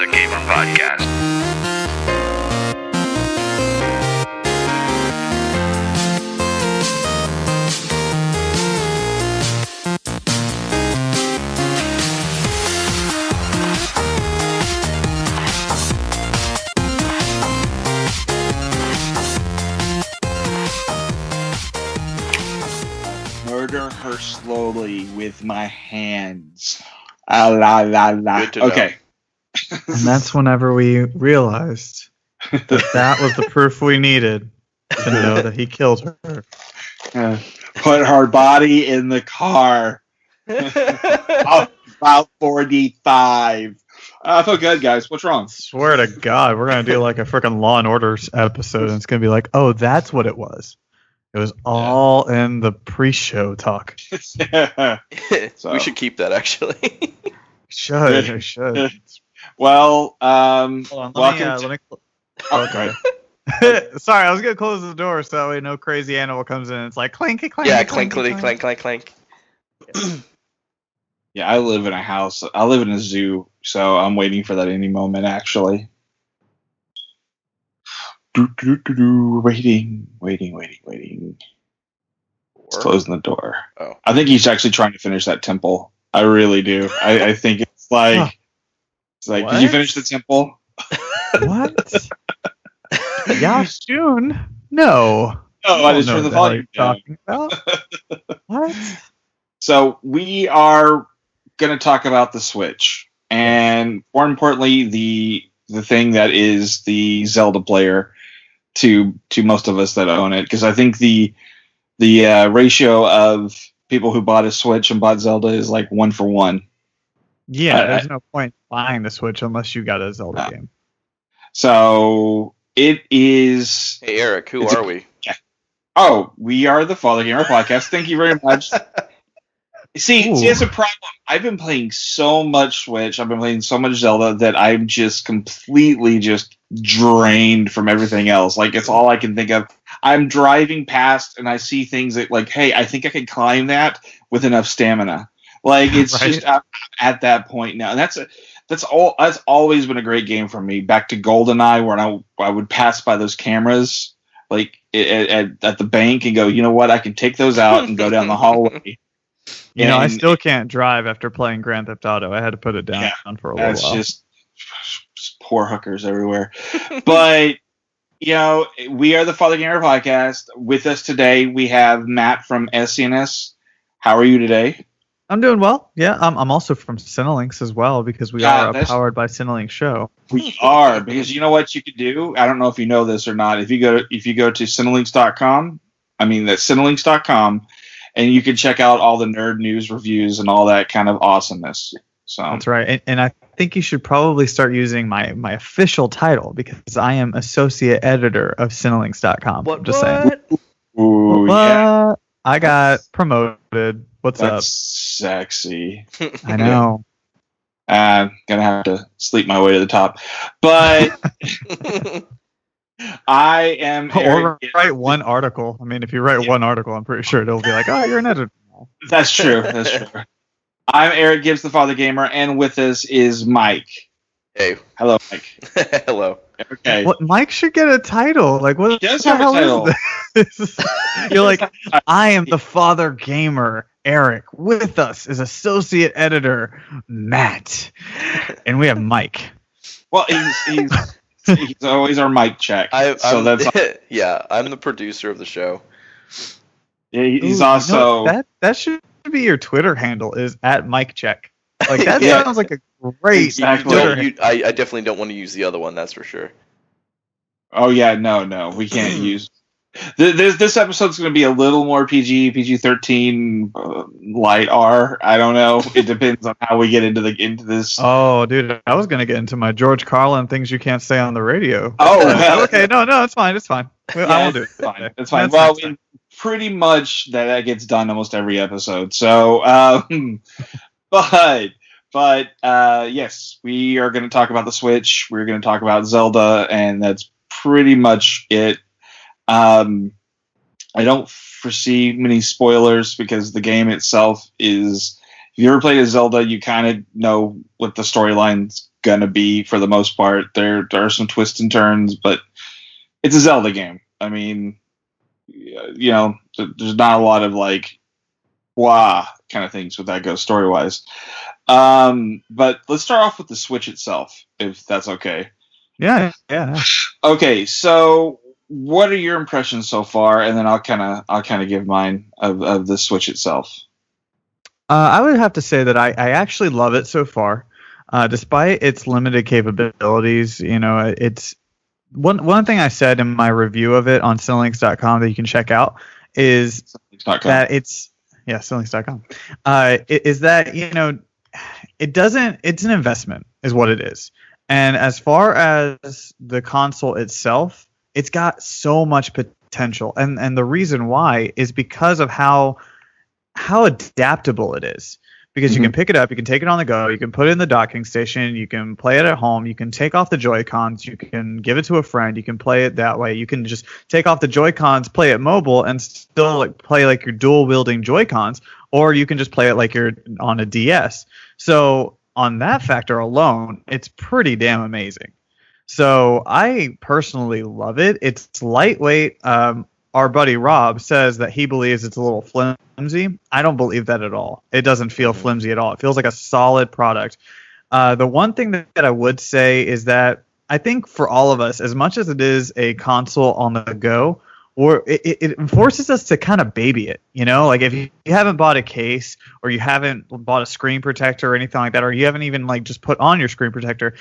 Fathergamer Podcast. Murder her slowly with my hands. Ah, la la la. Good to know. Okay. And that's whenever we realized that was the proof we needed to know that he killed her. Put her body in the car. About 45. I feel good, guys. What's wrong? Swear to God, we're going to do like a freaking Law and Order episode, and it's going to be like, oh, that's what it was. It was all in the pre-show talk. So, We should keep that, actually. I should. well, Hold on, welcome let me okay. Sorry, I was going to close the door so that way no crazy animal comes in. It's like clanky, clanky, Yeah, clanky, clank, clank, clank. Yeah, I live in a house. I live in a zoo, so I'm waiting for that any moment, actually. Waiting. It's closing the door. Oh. I think he's actually trying to finish that temple. I really do. I think it's like, What? did you finish the temple? What? Yeah, soon. No. Oh, I don't just know heard the what hell volume you're down. talking about. What? So we are going to talk about the Switch, and more importantly, the thing that is the Zelda player to most of us that own it, because I think the ratio of people who bought a Switch and bought Zelda is like 1-for-1. Yeah, there's no point buying the Switch unless you got a Zelda game. So it is. Hey, Eric, who are we? Oh, we are the Fathergamer Podcast. Thank you very much. See, it's a problem. I've been playing so much Switch. I've been playing so much Zelda that I'm just completely just drained from everything else. Like, it's all I can think of. I'm driving past and I see things that, like, hey, I think I could climb that with enough stamina. Like, it's Right. just I'm at that point now. And that's always been a great game for me. Back to GoldenEye, where I would pass by those cameras, like at the bank, and go, you know what? I can take those out and go down the hallway. You know, I And still can't drive after playing Grand Theft Auto. I had to put it down for a little that's while. just poor hookers everywhere. But you know, we are the Fathergamer Podcast. With us today, we have Matt from SNS. How are you today? I'm doing well. Yeah, I'm also from Cinelinx as well because we are a powered by Cinelinx show. We are, because you know what you could do? I don't know if you know this or not. If you go to Cinelinx.com, that's Cinelinx.com, and you can check out all the nerd news reviews and all that kind of awesomeness. So That's right. And I think you should probably start using my official title because I am associate editor of Cinelinx.com. I'm just saying. Ooh, yeah. I got promoted. What's That's up? sexy. I know. I'm gonna have to sleep my way to the top, but I am. Or write one article. I mean, if you write one article, I'm pretty sure it'll be like, oh, you're an editor. That's true. That's true. I'm Eric Gibbs, the Fathergamer, and with us is Mike. Hey. Hello, Mike. Hello. Okay. What, Mike should get a title. Like, what He does the have a hell title. is this? You're like, I am the Fathergamer, Eric. With us is associate editor Matt, and we have Mike. Well, he's always our mic check. I'm the producer of the show. He's Ooh, also that should be your Twitter handle is @MikeCheck. Like that Yeah. sounds like a great Exactly. Twitter handle. I definitely don't want to use the other one, that's for sure. Oh yeah, no, we can't use. This episode's going to be a little more PG-13, light R. I don't know. It depends on how we get into this. Oh, dude, I was gonna get into my George Carlin things you can't say on the radio. Oh, Okay, no, it's fine. It's fine. I won't do it. It's fine. It's fine. That's Well, fine. pretty much that gets done almost every episode. So, but yes, we are going to talk about the Switch. We're going to talk about Zelda, and that's pretty much it. I don't foresee many spoilers because the game itself is you ever played a Zelda, you kind of know what the storyline's gonna be for the most part. There are some twists and turns, but it's a Zelda game. I mean, you know, there's not a lot of like, wow, kind of things with that goes story wise. But let's start off with the Switch itself, if that's okay. Yeah. Okay, so what are your impressions so far? And then I'll kind of give mine of the Switch itself. I would have to say that I actually love it so far, despite its limited capabilities. You know, it's one thing I said in my review of it on Cinelinx.com that you can check out is that it's Cinelinx.com. Is that, you know, it's an investment is what it is. And as far as the console itself, it's got so much potential, and the reason why is because of how adaptable it is. Because you can pick it up, you can take it on the go, you can put it in the docking station, you can play it at home, you can take off the Joy-Cons, you can give it to a friend, you can play it that way. You can just take off the Joy-Cons, play it mobile, and still like play like you're dual-wielding Joy-Cons, or you can just play it like you're on a DS. So on that factor alone, it's pretty damn amazing. So I personally love it. It's lightweight. Our buddy Rob says that he believes it's a little flimsy. I don't believe that at all. It doesn't feel flimsy at all. It feels like a solid product. The one thing that I would say is that I think for all of us, as much as it is a console on the go, it forces us to kind of baby it. You know, like if you haven't bought a case, or you haven't bought a screen protector or anything like that, or you haven't even like just put on your screen protector,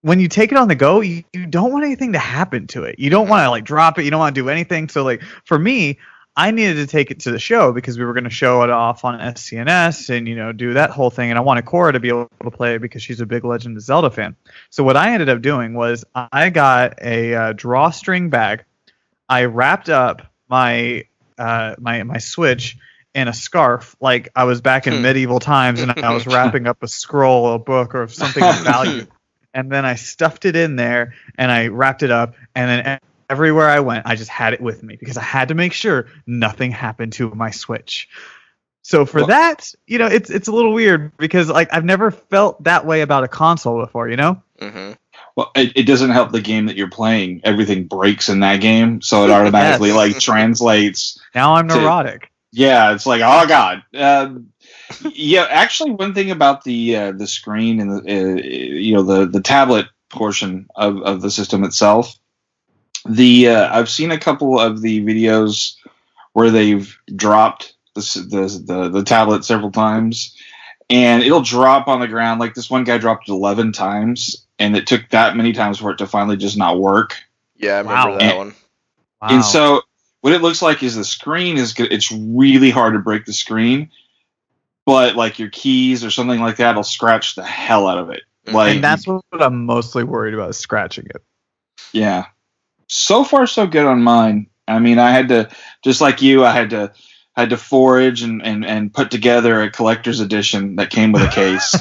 when you take it on the go, you don't want anything to happen to it. You don't want to like drop it. You don't want to do anything. So like for me, I needed to take it to the show because we were going to show it off on SCNS and, you know, do that whole thing. And I wanted Cora to be able to play it because she's a big Legend of Zelda fan. So what I ended up doing was I got a drawstring bag. I wrapped up my my Switch in a scarf, like I was back in medieval times, and I was wrapping up a scroll, a book, or something of value. And then I stuffed it in there, and I wrapped it up, and then everywhere I went, I just had it with me because I had to make sure nothing happened to my Switch. So for that, you know, it's a little weird because like I've never felt that way about a console before, you know? Mm-hmm. Well, it doesn't help the game that you're playing. Everything breaks in that game, so it automatically like translates. Now I'm neurotic. Yeah, it's like, oh god. Yeah, actually, one thing about the screen and the tablet portion of the system itself, I've seen a couple of the videos where they've dropped the tablet several times, and it'll drop on the ground. Like this one guy dropped it 11 times, and it took that many times for it to finally just not work. Yeah, I remember that one. Wow. And so what it looks like is the screen is good. It's really hard to break the screen, but like your keys or something like that will scratch the hell out of it. Like, and that's what I'm mostly worried about, is scratching it. Yeah. So far, so good on mine. I mean, I had to, just like you, I had to forage and put together a collector's edition that came with a case.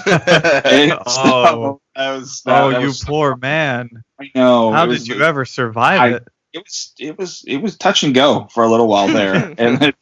You poor man. I know. How did you ever survive it? It was touch and go for a little while there, and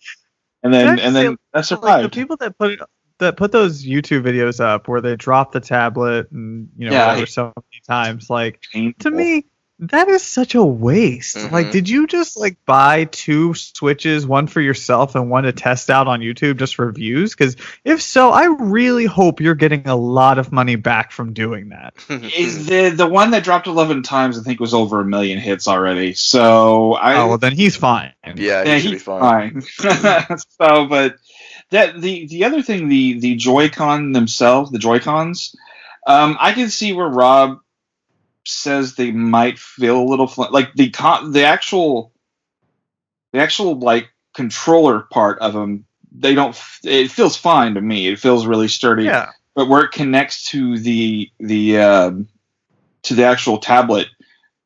then I survived. Like the people that put those YouTube videos up where they drop the tablet and whatever so many times, like to me, that is such a waste. Mm-hmm. Like, did you just like buy 2 Switches, one for yourself and one to test out on YouTube just for views? Because if so, I really hope you're getting a lot of money back from doing that. Is the one that dropped 11 times, I think, was over 1 million hits already. So well, then he's fine. Yeah, he should be fine. So, but that the other thing, the Joy-Con themselves, the Joy-Cons, I can see where Rob says they might feel a little like the actual like controller part of them. They don't. It feels fine to me. It feels really sturdy. Yeah. But where it connects to the actual tablet,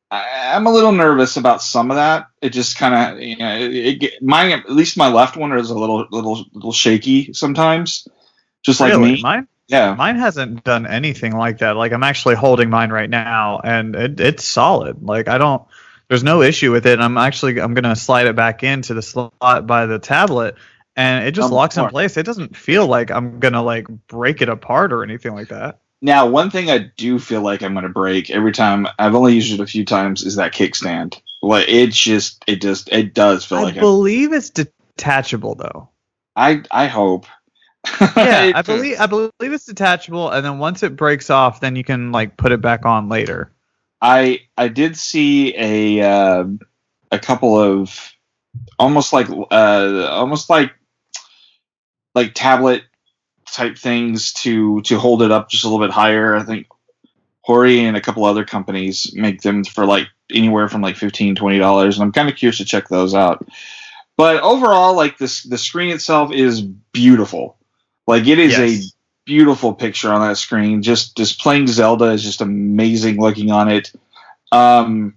I'm a little nervous about some of that. It just kind of mine, at least my left one, is a little shaky sometimes. Just like really? me. Mine? Yeah, mine hasn't done anything like that. Like I'm actually holding mine right now, and it's solid. Like there's no issue with it. I'm gonna slide it back into the slot by the tablet, and it just locks in place. It doesn't feel like I'm gonna like break it apart or anything like that. Now, one thing I do feel like I'm gonna break every time, I've only used it a few times, is that kickstand. Like it does feel like. I believe it's detachable though. I hope. Yeah, I believe it's detachable, and then once it breaks off, then you can like put it back on later. I did see a couple of almost like tablet type things to hold it up just a little bit higher. I think Hori and a couple other companies make them for like anywhere from like $15-$20, and I'm kind of curious to check those out. But overall, like the screen itself is beautiful. Like it is a beautiful picture on that screen. Just playing Zelda is just amazing looking on it. And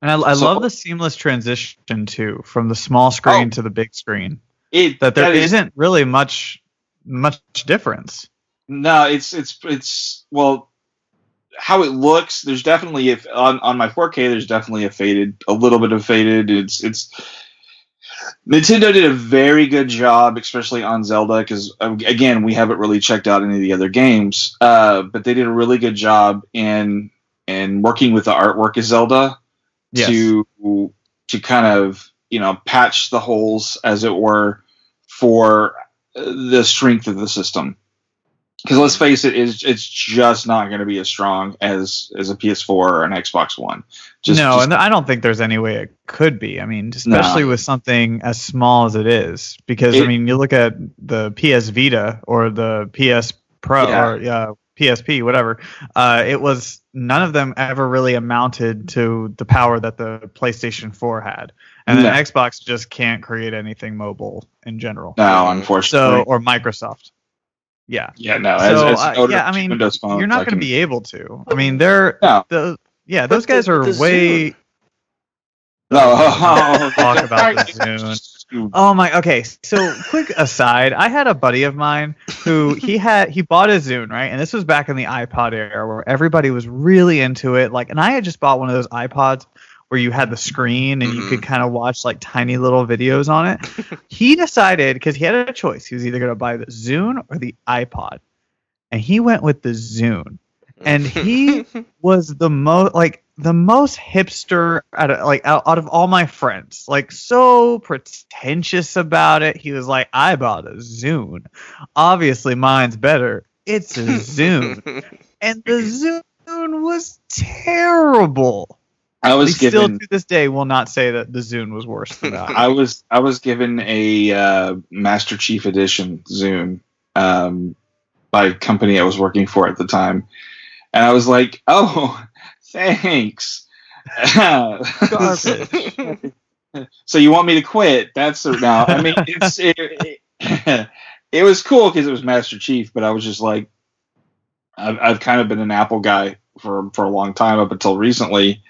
I love the seamless transition too, from the small screen to the big screen. There isn't really much difference. No, it's well, how it looks. There's definitely on my 4K. There's definitely a little bit of faded. It's Nintendo did a very good job, especially on Zelda, because again, we haven't really checked out any of the other games, but they did a really good job in working with the artwork of Zelda to kind of patch the holes, as it were, for the strength of the system. Because let's face it, it's just not going to be as strong as a PS4 or an Xbox One. And I don't think there's any way it could be. I mean, especially with something as small as it is. Because, I mean, you look at the PS Vita or the PS Pro or PSP, whatever. None of them ever really amounted to the power that the PlayStation 4 had. And then Xbox just can't create anything mobile in general. No, unfortunately. Or Microsoft. Yeah. Yeah, no. I mean, Windows phones, you're not going to be able to. I mean, those guys are way. Talk about the Zune. Oh my. Okay, so quick aside. I had a buddy of mine who he bought a Zune, right? And this was back in the iPod era where everybody was really into it. Like, and I had just bought one of those iPods where you had the screen and you could kind of watch like tiny little videos on it. He decided, because he had a choice, he was either going to buy the Zune or the iPod, and he went with the Zune. And he was the most hipster out of all my friends, like so pretentious about it. He was like, I bought a Zune, obviously mine's better, it's a Zune. And the Zune was terrible. Still to this day will not say that the Zune was worse than that. I was given a Master Chief Edition Zune by a company I was working for at the time, and I was like, "Oh, thanks." Garbage. So you want me to quit? No. I mean, it was cool because it was Master Chief, but I was just like, I've kind of been an Apple guy for a long time up until recently.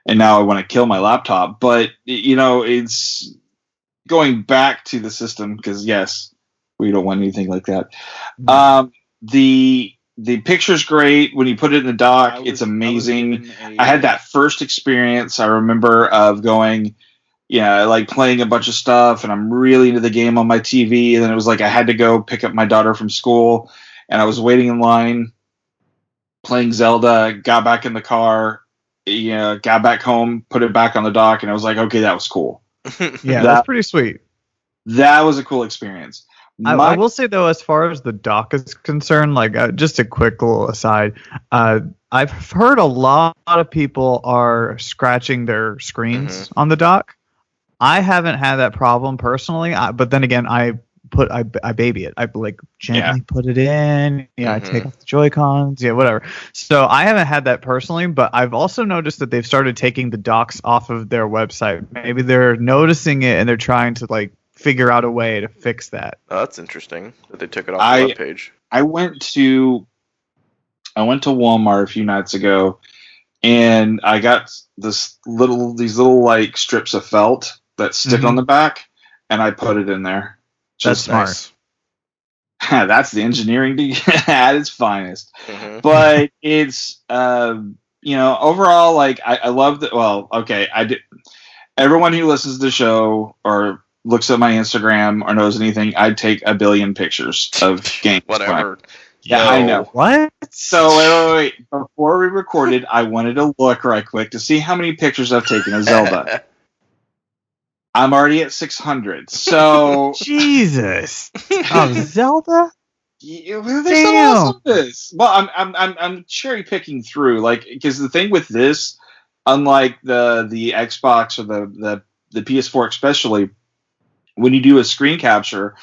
And now I want to kill my laptop. But, it's going back to the system because, yes, we don't want anything like that. The picture's great. When you put it in the dock, it's amazing. I had that first experience, I remember, of going, like playing a bunch of stuff, and I'm really into the game on my TV. And then it was like I had to go pick up my daughter from school, and I was waiting in line playing Zelda, got back in the car, got back home, put it back on the dock, and I was like, okay, that was cool. Yeah, that's pretty sweet. That was a cool experience. I will say, though, as far as the dock is concerned, like just a quick little aside, I've heard a lot of people are scratching their screens on the dock. I haven't had that problem personally, but then again, I baby it. I like gently put it in. I take off the Joy-Cons. Whatever. So I haven't had that personally, but I've also noticed that they've started taking the docks off of their website. Maybe they're noticing it and they're trying to like figure out a way to fix that. Oh, that's interesting that they took it off the webpage. I went to Walmart a few nights ago, and I got these little like strips of felt that stick on the back, and I put it in there. That's smart. Nice. That's the engineering at its finest. But it's overall, like I love that. Well, okay, I did. Everyone who listens to the show or looks at my Instagram or knows anything, I'd take a billion pictures of games. Whatever. Yeah, No. I know. What? So wait. Before we recorded, I wanted to look right quick to see how many pictures I've taken of Zelda. I'm already at 600. So Jesus. Of Zelda? Yeah, there's some awesomeness. Well, I'm cherry picking through, like, because the thing with this, unlike the Xbox or the PS4 especially, when you do a screen capture,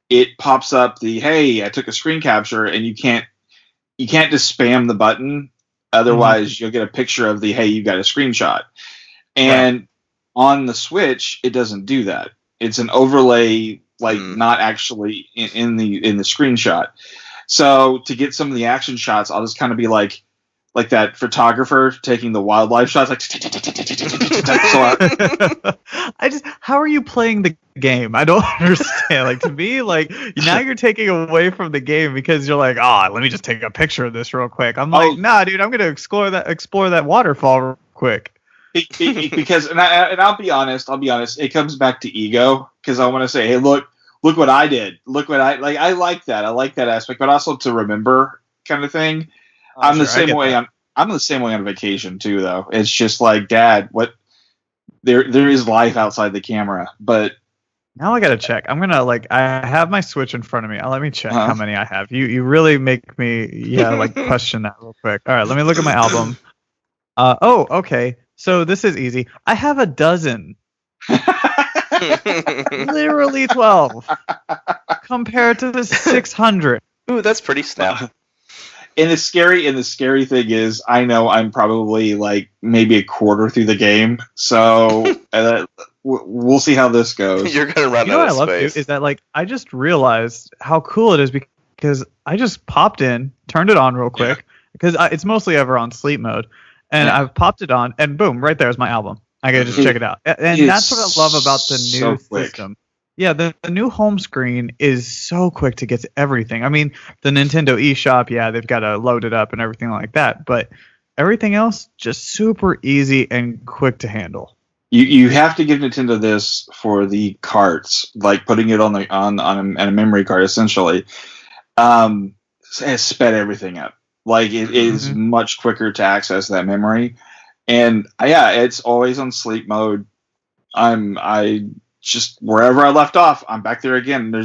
it pops up the hey, I took a screen capture, and you can't just spam the button, otherwise you'll get a picture of the hey, you got a screenshot. And on the Switch, it doesn't do that. It's an overlay, like not actually in the screenshot. So to get some of the action shots, I'll just kind of be like that photographer taking the wildlife shots, like. How are you playing the game? I don't understand. Like, to me, like, now you're taking away from the game because you're like, let me just take a picture of this real quick. I'm like, nah, dude, I'm gonna explore that waterfall real quick. Because I'll be honest, it comes back to ego, because I want to say, hey, look what I did. Look what I like. I like that aspect, but also to remember kind of thing. I'm the same way. I'm the same way on vacation too, though. It's just like, Dad, what? There is life outside the camera, but now I gotta check. I'm gonna I have my Switch in front of me. Let me check how many I have. You really make me question that real quick. All right, let me look at my album. Okay. So this is easy. I have a dozen. Literally 12. Compared to the 600. Ooh, that's pretty snap. And the scary thing is, I know I'm probably like maybe a quarter through the game, so we'll see how this goes. You're gonna run out of space. What I love is that I just realized how cool it is because I just popped in, turned it on real quick because it's mostly ever on sleep mode, and I've popped it on, and boom, right there's my album. I gotta just check it out, and that's what I love about the new system. Yeah, the new home screen is so quick to get to everything. I mean, the Nintendo eShop, they've got to load it up and everything like that. But everything else, just super easy and quick to handle. You have to give Nintendo this for the carts, like putting it on a memory card, essentially. Has sped everything up. Like, it is much quicker to access that memory. And, it's always on sleep mode. I just wherever I left off, I'm back there again.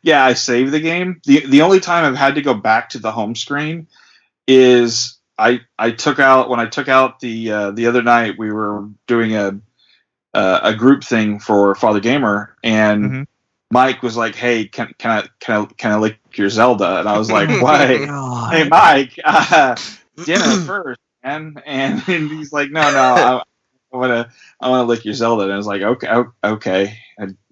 I saved the game. The only time I've had to go back to the home screen is I took out the other night. We were doing a group thing for Fathergamer, and Mike was like, "Hey, can I lick your Zelda?" And I was like, "What? Hey, Mike, dinner first, man." And he's like, "No, I want to lick your Zelda." And I was like, okay.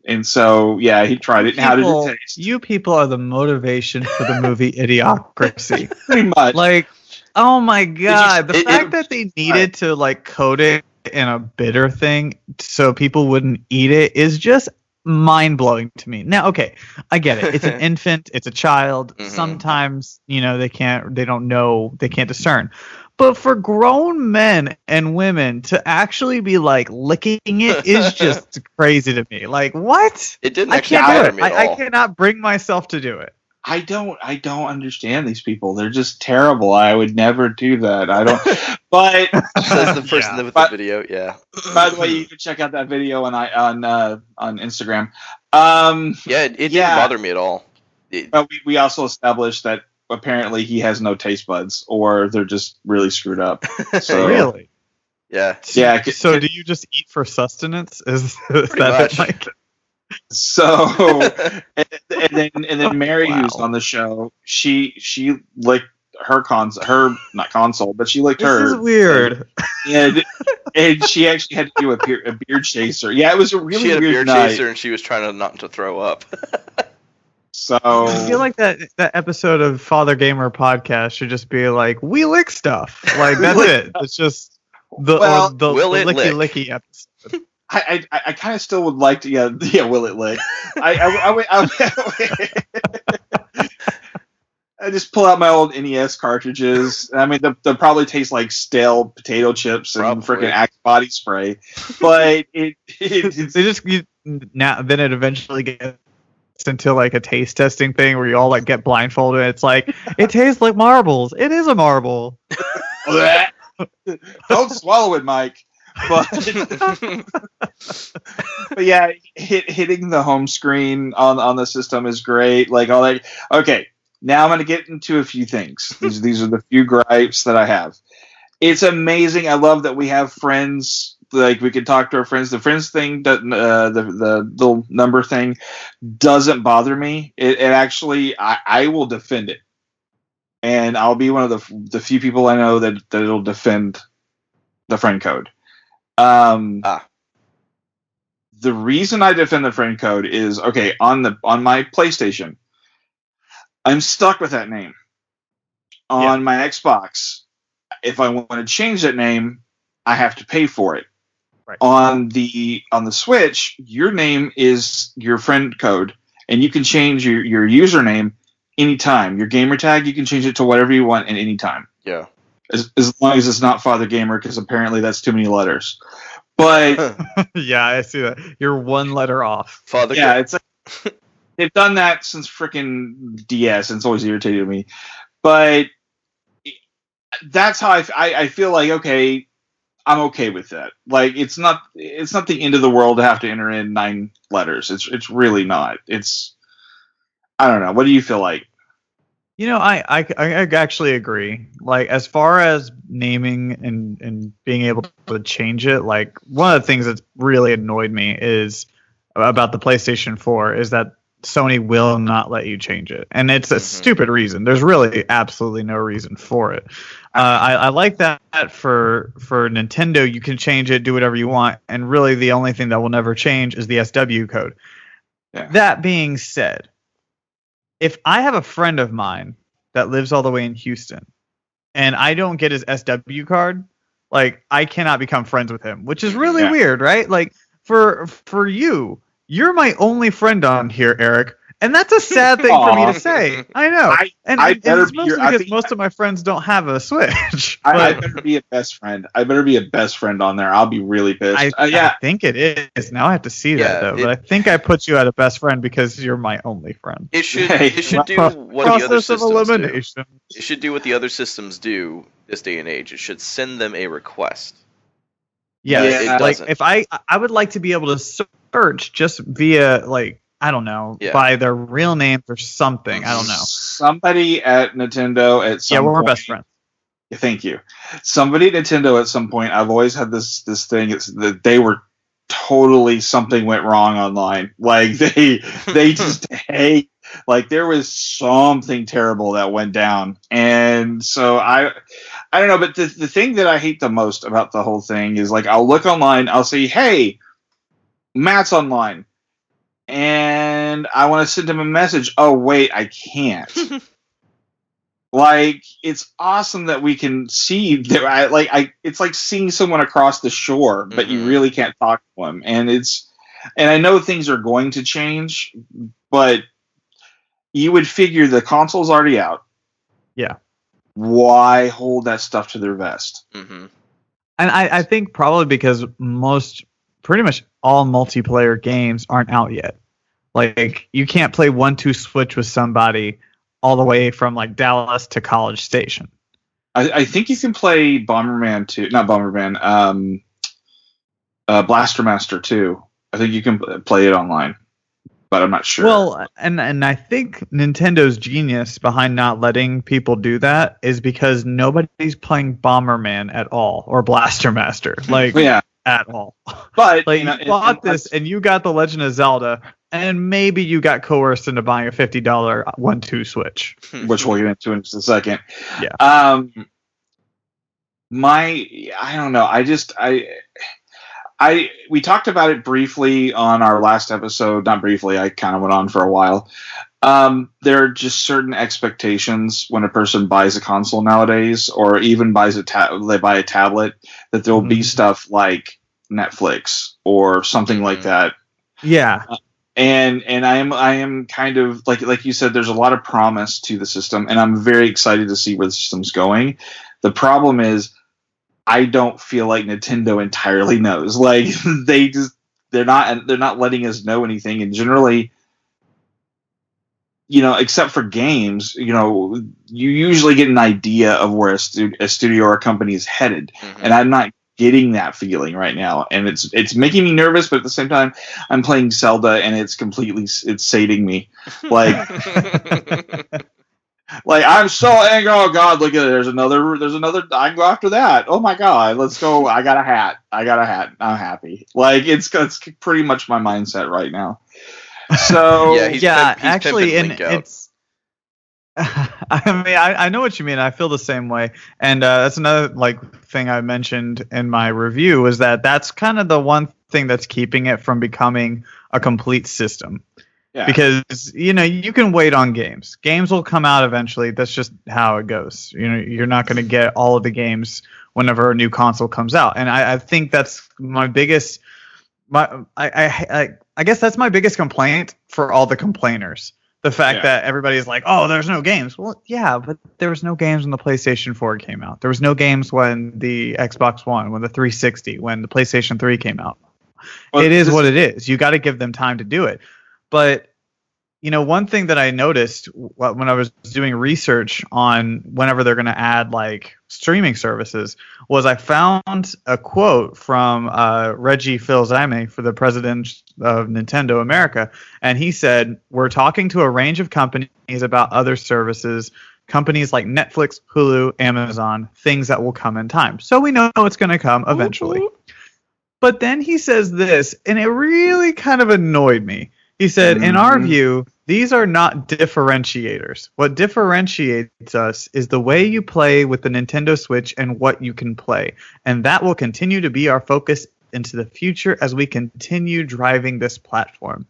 And so, he tried it. How did it taste? You people are the motivation for the movie Idiocracy. Pretty much. Like, oh my God. The fact that they needed to coat it in a bitter thing so people wouldn't eat it is just mind-blowing to me. Now, okay, I get it. It's an infant. It's a child. Sometimes, they can't discern. But for grown men and women to actually be licking it is just crazy to me. Like, what? It didn't actually bother me at all. I cannot bring myself to do it. I don't understand these people. They're just terrible. I would never do that. I don't. But says the person with the video. Yeah. By the way, you can check out that video on Instagram. It didn't bother me at all. But we also established that apparently he has no taste buds, or they're just really screwed up. So, really? Yeah. So do you just eat for sustenance? Is that it, Mike? So, and then Mary, who's on the show, she licked her not console, but she licked her. This is weird. And she actually had to do a beard chaser. Yeah, it was a really weird night. She had a beard chaser, and she was trying not to throw up. So I feel like that episode of Fathergamer podcast should just be like, we lick stuff. Like, that's it. It's just the licky episode. I kind of still would like to will it lick? I just pull out my old NES cartridges. I mean, they'll probably taste like stale potato chips and freaking Axe body spray, but then it eventually gets into like a taste testing thing where you all like get blindfolded. And it's like it tastes like marbles. It is a marble. Don't swallow it, Mike. But yeah, hitting the home screen on the system is great. Like all that. Okay. Now I'm going to get into a few things. These are the few gripes that I have. It's amazing. I love that we have friends. Like we can talk to our friends. The friends thing, the little number thing, doesn't bother me. It actually, I will defend it, and I'll be one of the few people I know that it'll defend the friend code. The reason I defend the friend code is okay on my PlayStation. I'm stuck with that name. On my Xbox, if I want to change that name, I have to pay for it. Right. On the Switch, your name is your friend code, and you can change your username anytime. Your gamer tag, you can change it to whatever you want at any time. Yeah. As long as it's not Fathergamer, because apparently that's too many letters. But yeah, I see that. You're one letter off. Fathergamer. Yeah, it's like they've done that since frickin' DS, and it's always irritated me. But that's how I feel like, okay, I'm okay with that. Like, it's not the end of the world to have to enter in 9 letters. It's really not. I don't know. What do you feel like? You know, I actually agree. Like, as far as naming and being able to change it, like, one of the things that's really annoyed me is about the PlayStation 4 is that Sony will not let you change it. And it's a stupid reason. There's really absolutely no reason for it. I like that for Nintendo, you can change it, do whatever you want, and really the only thing that will never change is the SW code. Yeah. That being said, if I have a friend of mine that lives all the way in Houston and I don't get his SW card, like, I cannot become friends with him, which is really weird, right? Like, for you, you're my only friend on here, Eric, and that's a sad thing for me to say. I know, it's mostly because most of my friends don't have a Switch. I better be a best friend. I better be a best friend on there. I'll be really pissed. I think it is. Now I have to see that though. But I think I put you at a best friend because you're my only friend. It should do what the other systems do. It should do what the other systems do this day and age. It should send them a request. Yeah, like if I would like to be able to search just via, like, I don't know, by their real names or something. I don't know. Somebody at Nintendo at some point. Yeah, we're best friends. Thank you. Somebody at Nintendo at some point. I've always had this thing. It's that they were totally, something went wrong online. Like they just hate. Like there was something terrible that went down, and so I don't know. But the thing that I hate the most about the whole thing is, like, I'll look online, I'll see, hey, Matt's online, and I want to send him a message. Oh wait, I can't. Like, it's awesome that we can see that. It's like seeing someone across the shore, but you really can't talk to them. And I know things are going to change, but you would figure the console's already out. Yeah. Why hold that stuff to their vest? Mm-hmm. And I think probably because pretty much all multiplayer games aren't out yet. Like, you can't play 1-2 Switch with somebody all the way from, like, Dallas to College Station. I think you can play Bomberman 2, not Bomberman, Blaster Master 2. I think you can play it online, but I'm not sure. Well, and I think Nintendo's genius behind not letting people do that is because nobody's playing Bomberman at all, or Blaster Master, like, at all. But like, you bought this and you got the Legend of Zelda, and maybe you got coerced into buying a $50 1-2 Switch, which we'll get into in just a second. Yeah. I don't know. We talked about it briefly on our last episode. Not briefly. I kind of went on for a while. There are just certain expectations when a person buys a console nowadays, or even buys they buy a tablet, that there will be stuff like Netflix or something like that. Yeah. And I am kind of like you said, there's a lot of promise to the system, and I'm very excited to see where the system's going. The problem is, I don't feel like Nintendo entirely knows. Like they're not letting us know anything, and generally, except for games, you usually get an idea of where a studio or a company is headed, and I'm not getting that feeling right now, and it's making me nervous, but at the same time, I'm playing Zelda, and it's sating me. Like, like I'm so angry. Oh God, look at it. There's another. I can go after that. Oh my God, let's go. I got a hat. I'm happy. Like it's pretty much my mindset right now. So he's actually, and it's. I mean, I know what you mean. I feel the same way, and that's another thing I mentioned in my review is that's kind of the one thing that's keeping it from becoming a complete system. Yeah. Because you can wait on games. Games will come out eventually. That's just how it goes. You're not going to get all of the games whenever a new console comes out, and I think that's my biggest. I guess that's my biggest complaint for all the complainers. The fact that everybody's like, oh, there's no games. Well, yeah, but there was no games when the PlayStation 4 came out. There was no games when the Xbox One, when the 360, when the PlayStation 3 came out. Well, it is what it is. You got to give them time to do it. But, one thing that I noticed when I was doing research on whenever they're going to add streaming services was I found a quote from Reggie Fils-Aimé, for the president of Nintendo America, and he said, "We're talking to a range of companies about other services, companies like Netflix, Hulu, Amazon, things that will come in time. So we know it's going to come eventually." Ooh. But then he says this, and it really kind of annoyed me. He said, in our view, these are not differentiators. What differentiates us is the way you play with the Nintendo Switch and what you can play. And that will continue to be our focus into the future as we continue driving this platform.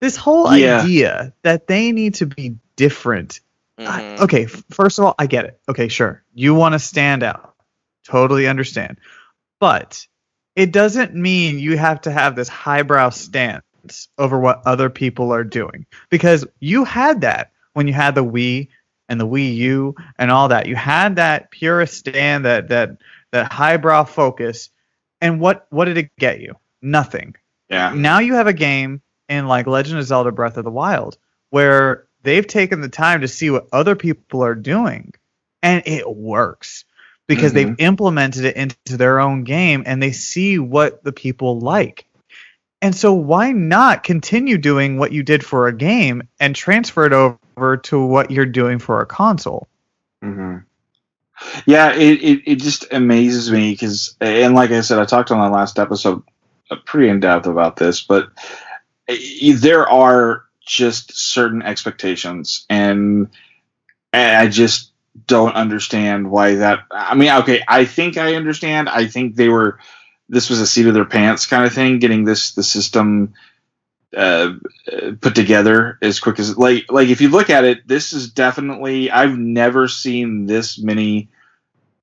This whole idea that they need to be different. Okay, first of all, I get it. Okay, sure. You want to stand out. Totally understand. But it doesn't mean you have to have this highbrow stance over what other people are doing, because you had that when you had the Wii and the Wii U and all that. You had that purist stand, that highbrow focus, and what did it get you? Nothing. Yeah. Now you have a game in Legend of Zelda Breath of the Wild where they've taken the time to see what other people are doing, and it works because they've implemented it into their own game and they see what the people like. And so why not continue doing what you did for a game and transfer it over to what you're doing for a console? Mm-hmm. Yeah, it just amazes me because, and like I said, I talked on my last episode pretty in depth about this, but there are just certain expectations, and I just don't understand why that. I mean, okay, I think I understand. I think this was a seat of their pants kind of thing, getting the system put together as quick as like if you look at it, this is definitely, I've never seen this many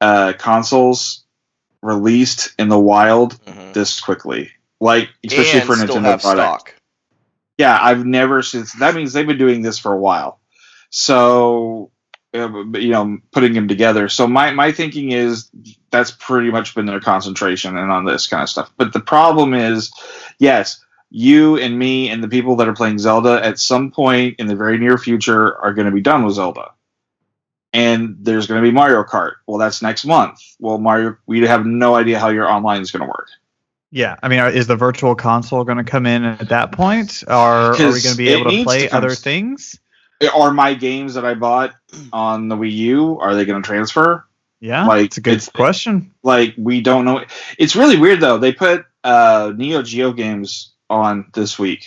consoles released in the wild this quickly, especially for Nintendo product. Yeah, I've never seen. That means they've been doing this for a while, so putting them together. So my thinking is that's pretty much been their concentration and on this kind of stuff. But the problem is, yes, you and me and the people that are playing Zelda at some point in the very near future are going to be done with Zelda. And there's going to be Mario Kart. Well, that's next month. Well, Mario, we have no idea how your online is going to work. Yeah, I mean, is the virtual console going to come in at that point? Or are we going to be able to play other things? Are my games that I bought on the Wii U, are they going to transfer? Yeah, it's a good question. We don't know. It's really weird, though. They put Neo Geo games on this week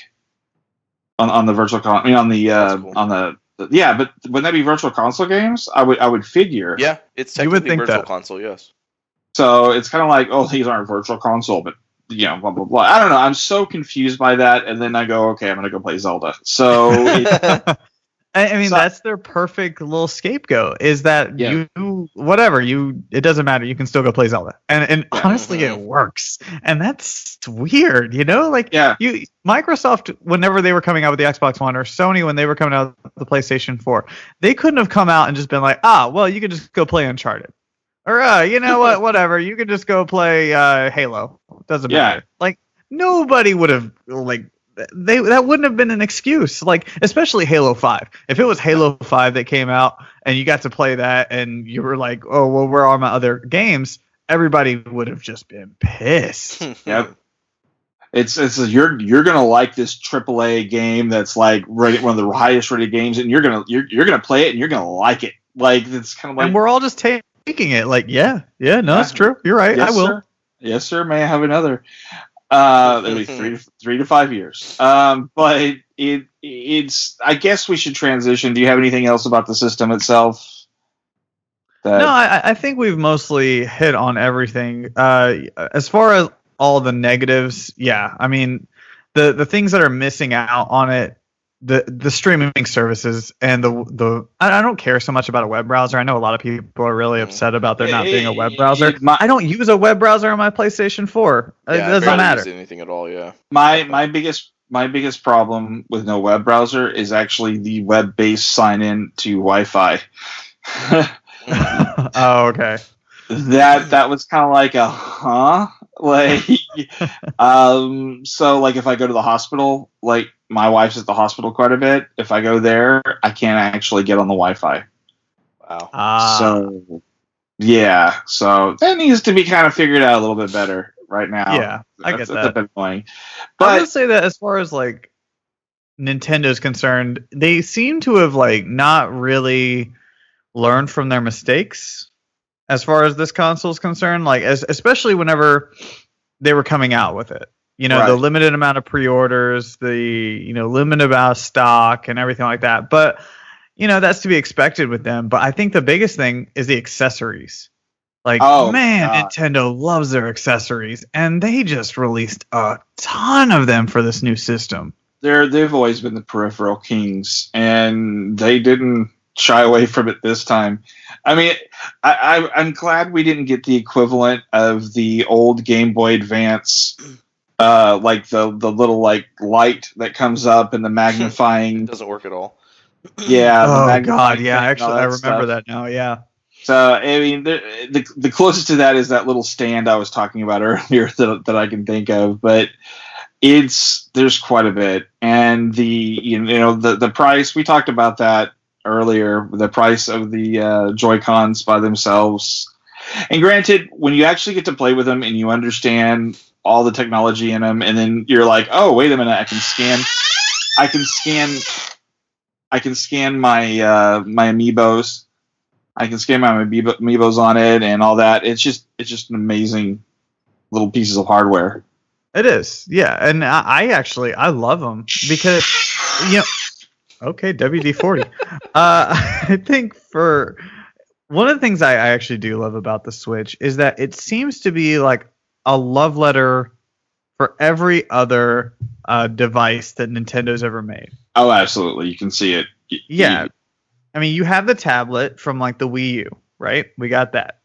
on the virtual console. I mean, on the cool. On the yeah, but wouldn't that be virtual console games? I would figure. Yeah, it's technically virtual console. Yes. So it's kind of like, oh, these aren't virtual console, but blah blah blah. I don't know. I'm so confused by that, and then I go, okay, I'm going to go play Zelda. So. I mean, that's their perfect little scapegoat. Is that it doesn't matter. You can still go play Zelda, and honestly, it works. And that's weird, Like, Microsoft, whenever they were coming out with the Xbox One, or Sony when they were coming out with the PlayStation 4, they couldn't have come out and just been like, well, you can just go play Uncharted, or you know what, whatever, you can just go play Halo. Doesn't matter. Like, nobody would have that wouldn't have been an excuse, like, especially Halo 5. If it was Halo 5 that came out and you got to play that and you were like, oh, well, where are my other games? Everybody would have just been pissed. Yep. It's you're gonna like this AAA game that's like rated, one of the highest rated games, and you're gonna play it and you're gonna like it. Like, it's kind of like, and we're all just taking it like, it's true. You're right. Yes, I will. Sir. Yes, sir. May I have another? It'll be 3 to 5 years. But it's. I guess we should transition. Do you have anything else about the system itself? No, I think we've mostly hit on everything. As far as all the negatives, I mean, the things that are missing out on it, the streaming services, and the I don't care so much about a web browser. I know a lot of people are really upset about there not being a web browser. I don't use a web browser on my PlayStation 4. It doesn't matter. Use anything at all. Yeah. My biggest problem with no web browser is actually the web-based sign-in to Wi-Fi. Oh, okay. That was kind of like like, so like if I go to the hospital, like, my wife's at the hospital quite a bit. If I go there, I can't actually get on the Wi-Fi. Wow. So that needs to be kind of figured out a little bit better right now. Yeah, I get that. That's a bit annoying. But I would say that as far as like Nintendo's concerned, they seem to have like not really learned from their mistakes as far as this console is concerned. Like, especially whenever they were coming out with it. The limited amount of pre-orders, the, limited amount of stock and everything like that. But, that's to be expected with them. But I think the biggest thing is the accessories. Like, Nintendo loves their accessories. And they just released a ton of them for this new system. They've always been the peripheral kings. And they didn't shy away from it this time. I mean, I'm glad we didn't get the equivalent of the old Game Boy Advance, like the little like light that comes up and the magnifying. It doesn't work at all. Yeah. Oh God, yeah. Actually, I remember that now. Yeah. So I mean, the closest to that is that little stand I was talking about earlier that I can think of, but there's quite a bit, and the price, we talked about that earlier, the price of the Joy-Cons by themselves. And granted, when you actually get to play with them and you understand all the technology in them, and then you're like, oh, wait a minute, I can scan my my amiibos. I can scan my amiibos on it and all that. It's just an amazing little pieces of hardware. It is, yeah, and I love them because Okay, WD-40. I think for one of the things I actually do love about the Switch is that it seems to be like a love letter for every other device that Nintendo's ever made. Oh, absolutely. You can see it. Yeah. I mean, you have the tablet from like the Wii U, right? We got that.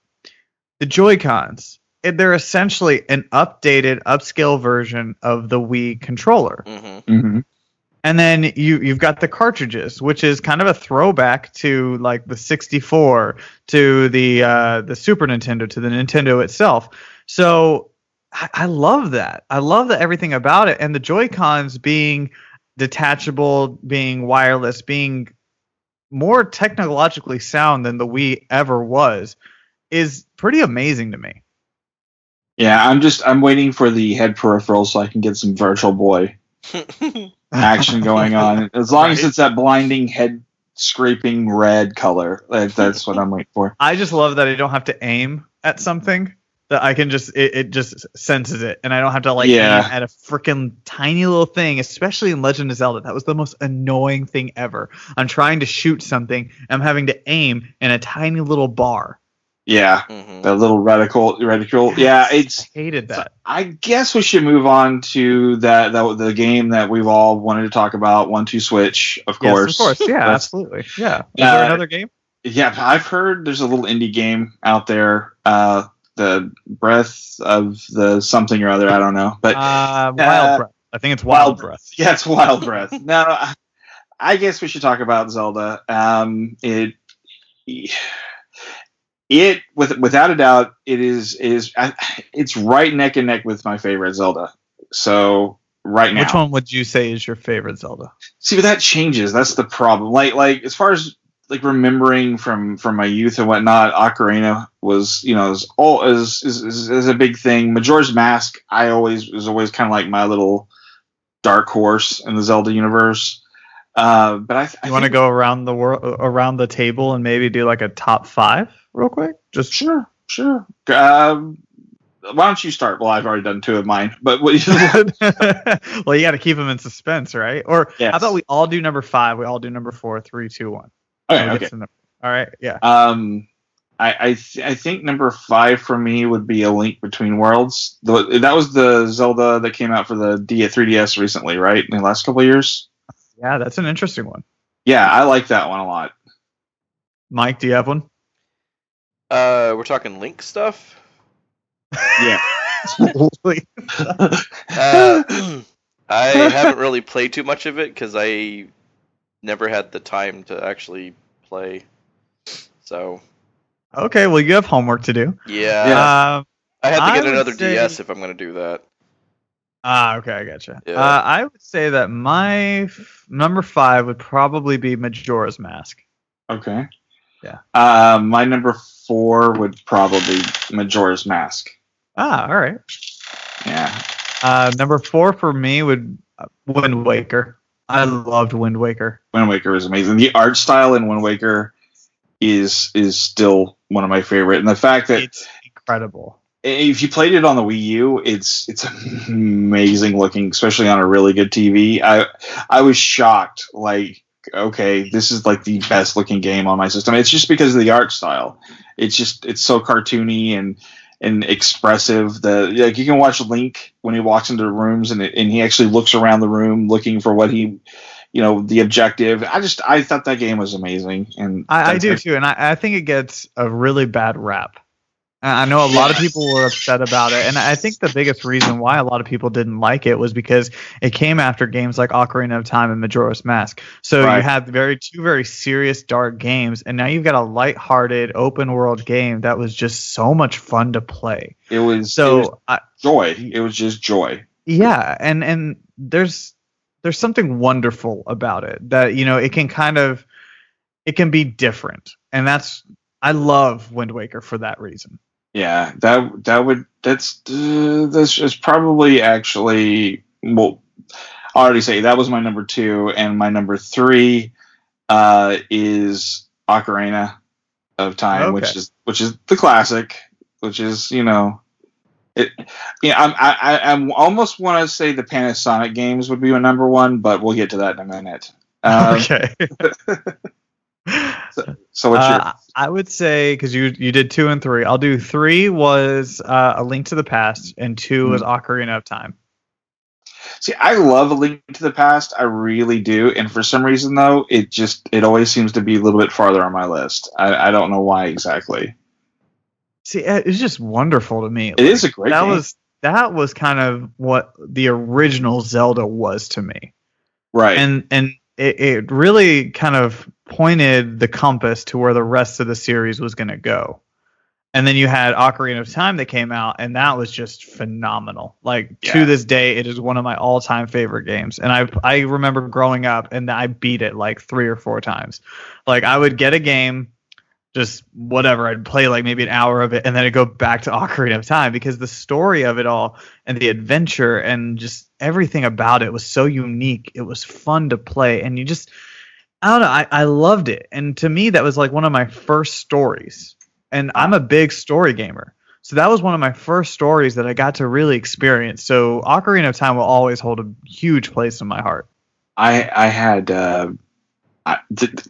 The Joy-Cons, they're essentially an updated, upscale version of the Wii controller. Mm-hmm. Mm-hmm. And then you've got the cartridges, which is kind of a throwback to like the 64, to the Super Nintendo, to the Nintendo itself. So I love that. I love everything about it. And the Joy-Cons being detachable, being wireless, being more technologically sound than the Wii ever was, is pretty amazing to me. Yeah, I'm waiting for the head peripheral so I can get some Virtual Boy action going on. As long as it's that blinding head scraping red color, that's what I'm waiting for. I just love that I don't have to aim at something, that I can just it just senses it, and I don't have to aim at a freaking tiny little thing, especially in Legend of Zelda. That was the most annoying thing ever. I'm trying to shoot something, I'm having to aim in a tiny little bar. Yeah, that little reticle. Yeah, I hated that. I guess we should move on to the game that we've all wanted to talk about, 1-2 Switch, of course. Yes, of course. Yeah, absolutely. Yeah. Is there another game? Yeah, I've heard there's a little indie game out there. The Breath of the something or other. I don't know, but Wild Breath. I think it's Wild Breath. Yeah, it's Wild Breath. No, I guess we should talk about Zelda. It without a doubt, it's right neck and neck with my favorite Zelda. So right now, which one would you say is your favorite Zelda? See, but that changes. That's the problem. Like as far as like remembering from my youth and whatnot, Ocarina was is a big thing. Majora's Mask, was always kind of like my little dark horse in the Zelda universe. But I want to go around the world, around the table, and maybe do like a top 5 real quick. Just sure. Why don't you start? Well, I've already done 2 of mine, but well, you got to keep them in suspense, right? Or yes. How about we all do number 5? We all do number 4. 3, 2, 1. Okay. All right. Yeah. I think number 5 for me would be A Link Between Worlds. That was the Zelda that came out for the 3DS recently, right? In the last couple of years. Yeah, that's an interesting one. Yeah, I like that one a lot. Mike, do you have one? We're talking Link stuff? Yeah. I haven't really played too much of it because I never had the time to actually play. So. Okay, well, you have homework to do. Yeah. I had to get another DS if I'm going to do that. Okay, I gotcha. Yeah. I would say that my number 5 would probably be Majora's Mask. Okay. Yeah. My number 4 would probably be Majora's Mask. All right. Yeah. Number 4 for me would Wind Waker. I loved Wind Waker. Wind Waker is amazing. The art style in Wind Waker is still one of my favorite, and the fact that it's incredible. If you played it on the Wii U, it's amazing looking, especially on a really good TV. I was shocked, like, okay, this is like the best looking game on my system. It's just because of the art style. It's so cartoony and expressive. Like you can watch Link when he walks into rooms and he actually looks around the room looking for what he, the objective. I thought that game was amazing, and I do too. And I think it gets a really bad rap. I know a lot of people were upset about it, and I think the biggest reason why a lot of people didn't like it was because it came after games like Ocarina of Time and Majora's Mask. So You had two very serious, dark games, and now you've got a lighthearted, open-world game that was just so much fun to play. It was joy. It was just joy. Yeah, and there's something wonderful about it that it can be different, and I love Wind Waker for that reason. Yeah, that's probably actually, well, I'll already say that was my number 2, and my number 3 is Ocarina of Time, which is the classic, which is I almost want to say the Panasonic games would be my number 1, but we'll get to that in a minute. Okay. So what's your? I would say, because you did 2 and 3, I'll do 3 was A Link to the Past, and 2 was Ocarina of Time. See, I love A Link to the Past, I really do, and for some reason though, it always seems to be a little bit farther on my list. I don't know why exactly. See, it's just wonderful to me. It is a great game. That was kind of what the original Zelda was to me, right? And it really kind of pointed the compass to where the rest of the series was going to go. And then you had Ocarina of Time that came out, and that was just phenomenal. To this day, it is one of my all-time favorite games. And I remember growing up, and I beat it like 3 or 4 times. Like, I would get a game, just whatever. I'd play like maybe an hour of it, and then I'd go back to Ocarina of Time because the story of it all and the adventure and just everything about it was so unique. It was fun to play, and you just, I don't know, I loved it. And to me, that was like one of my first stories. And I'm a big story gamer. So that was one of my first stories that I got to really experience. So Ocarina of Time will always hold a huge place in my heart. I had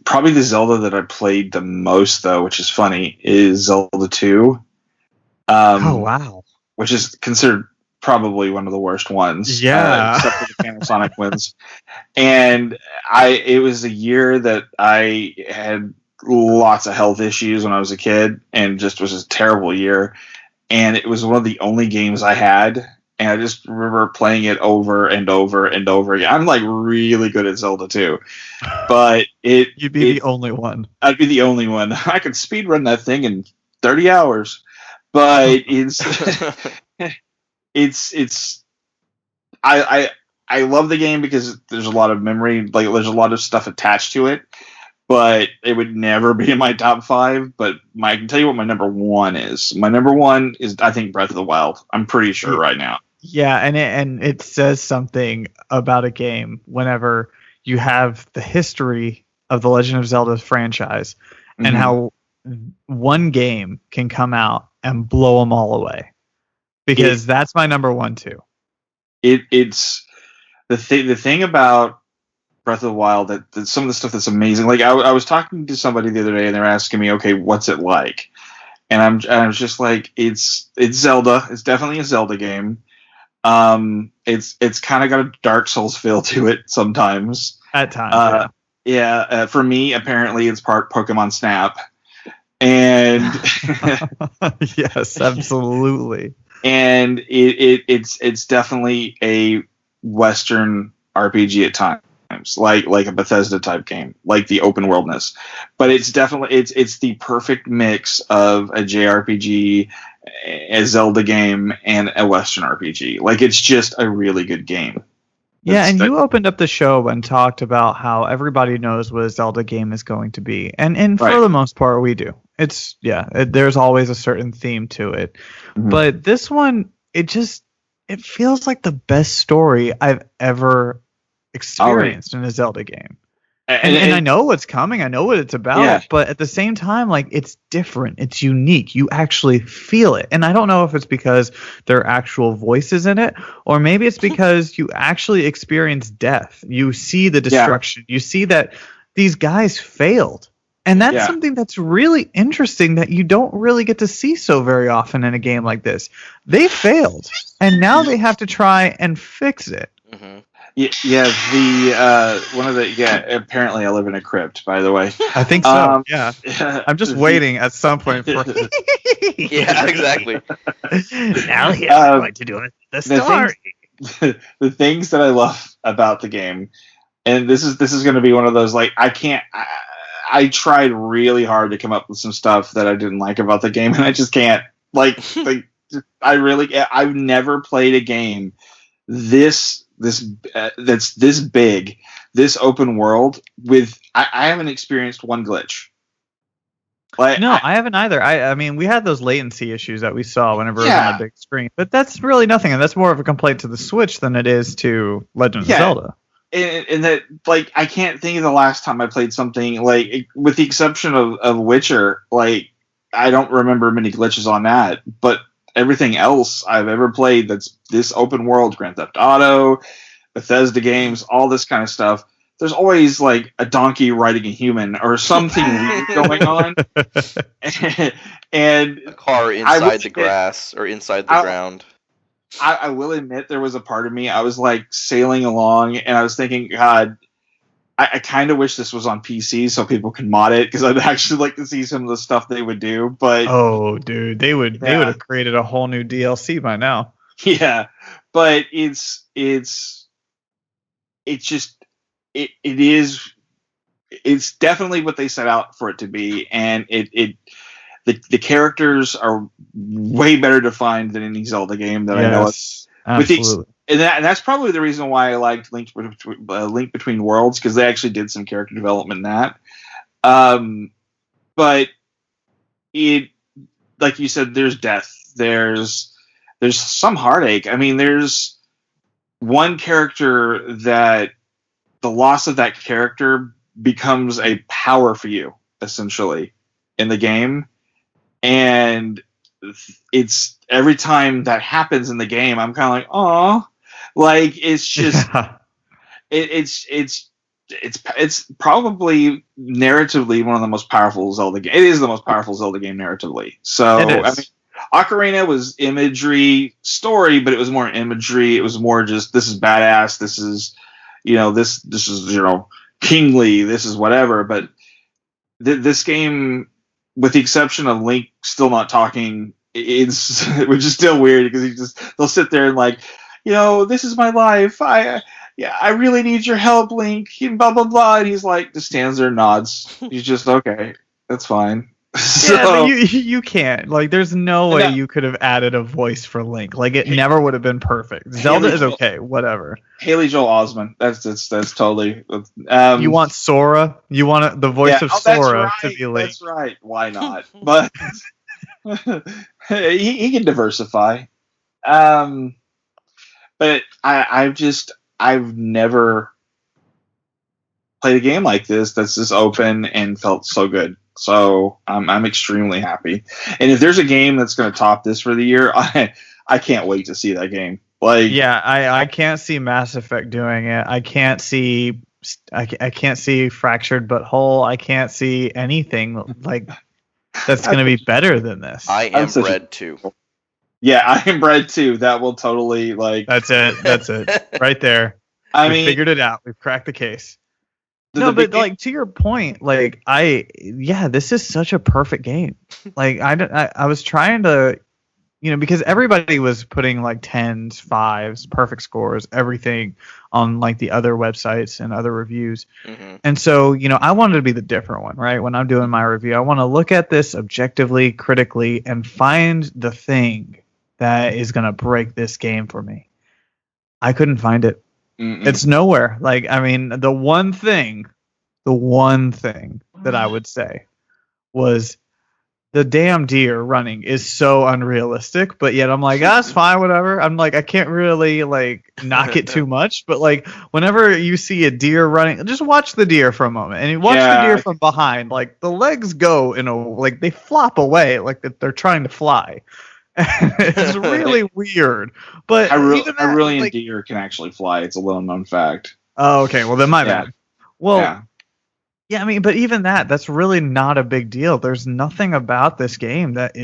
Probably the Zelda that I played the most, though, which is funny, is Zelda 2. Oh, wow. Which is considered probably one of the worst ones. Yeah. Except for the Panasonic ones. And it was a year that I had lots of health issues when I was a kid, and just was a terrible year. And it was one of the only games I had, and I just remember playing it over and over and over again. I'm like really good at Zelda 2, but you'd be the only one. I'd be the only one. I could speedrun that thing in 30 hours, but I love the game because there's a lot of memory, like there's a lot of stuff attached to it, but it would never be in my top 5. But I can tell you what my number 1 is. My number 1 is, I think, Breath of the Wild. I'm pretty sure right now. Yeah, and it says something about a game whenever you have the history of the Legend of Zelda franchise, and how one game can come out and blow them all away. Because that's my number 1 too. It's the thing about Breath of the Wild that some of the stuff that's amazing. Like I was talking to somebody the other day, and they're asking me, okay, what's it like? And I was just like, it's Zelda. It's definitely a Zelda game. It's kind of got a Dark Souls feel to it sometimes. At times. For me, apparently, it's part Pokemon Snap. And yes, absolutely. And it's definitely a Western RPG at times, like a Bethesda type game, like the open worldness. But it's definitely it's the perfect mix of a JRPG, a Zelda game, and a Western RPG. Like, it's just a really good game. Yeah, and you opened up the show and talked about how everybody knows what a Zelda game is going to be, and for the most part, we do. It's there's always a certain theme to it, but this one, it feels like the best story I've ever experienced in a Zelda game. And I know what's coming. I know what it's about. But at the same time, like, it's different. It's unique. You actually feel it. And I don't know if it's because there are actual voices in it, or maybe it's because you actually experience death. You see the destruction. You see that these guys failed. And that's something that's really interesting that you don't really get to see so very often in a game like this. They failed, and now they have to try and fix it. Mm-hmm. Apparently I live in a crypt, by the way. I think so. I'm just waiting at some point for yeah, exactly. Now here's going to do it. The story. The things that I love about the game, and this is going to be one of those, like, I tried really hard to come up with some stuff that I didn't like about the game, and I just can't. I've never played a game that's this big, this open world with. I haven't experienced one glitch. I haven't either. I mean, we had those latency issues that we saw whenever it was on a big screen, but that's really nothing, and that's more of a complaint to the Switch than it is to Legend of Zelda. And that, like, I can't think of the last time I played something, like, with the exception of Witcher, like, I don't remember many glitches on that, but everything else I've ever played that's this open world, Grand Theft Auto, Bethesda games, all this kind of stuff, there's always, like, a donkey riding a human or something weird going on. And a car inside the grass or inside the ground. I will admit there was a part of me, I was like sailing along and I was thinking, God, I kind of wish this was on PC so people can mod it, because I'd actually like to see some of the stuff they would do. But oh, dude, they would have created a whole new DLC by now. Yeah, but it's definitely what they set out for it to be, and the characters are way better defined than any Zelda game that I know of. Absolutely. And that's probably the reason why I liked Link Between Worlds, because they actually did some character development in that. But it, like you said, there's death. There's some heartache. I mean, there's one character that the loss of that character becomes a power for you, essentially, in the game. And it's every time that happens in the game, I'm kind of like, oh, like, it's just, it's it's probably narratively one of the most powerful Zelda games. It is the most powerful Zelda game narratively. So I mean, Ocarina was imagery story, but it was more imagery. It was more just, this is badass. This is, this is, kingly. This is whatever. But this game, with the exception of Link still not talking, which is still weird because they'll sit there and like, this is my life. I really need your help, Link. Blah blah blah. And he's like, just stands there, and nods. He's just okay. That's fine. Yeah, but you can't. Like, there's no way you could have added a voice for Link. Like, it never would have been perfect. Zelda is okay, whatever. Haley Joel Osment. That's totally. You want Sora? You want the voice of Sora to be Link? That's right. Why not? But he can diversify. But I've never played a game like this that's this open and felt so good. So I'm extremely happy. And if there's a game that's going to top this for the year, I can't wait to see that game. Like, yeah, I can't see Mass Effect doing it. I can't see Fractured But Whole. I can't see anything like that's going to be better than this. I am Bread too. Yeah, I am Bread too. That will totally like. That's it. Right there. We figured it out. We've cracked the case. But like, to your point, like this is such a perfect game. Like I was trying to, because everybody was putting like 10s, 5s, perfect scores, everything on like the other websites and other reviews. Mm-hmm. And so, I wanted to be the different one, right? When I'm doing my review, I want to look at this objectively, critically, and find the thing that is going to break this game for me. I couldn't find it. Mm-mm. It's nowhere. Like, I mean, the one thing that I would say was the damn deer running is so unrealistic, but yet I'm like, it's fine, whatever. I'm like, I can't really like knock it too much, but like whenever you see a deer running, just watch the deer for a moment and you watch the deer from behind. Like the legs go like they flop away, like they're trying to fly. It's really weird, but Aurelian deer can actually fly. It's a little known fact. Oh, okay. Well, then my bad. Well, yeah. I mean, but even that's really not a big deal. There's nothing about this game that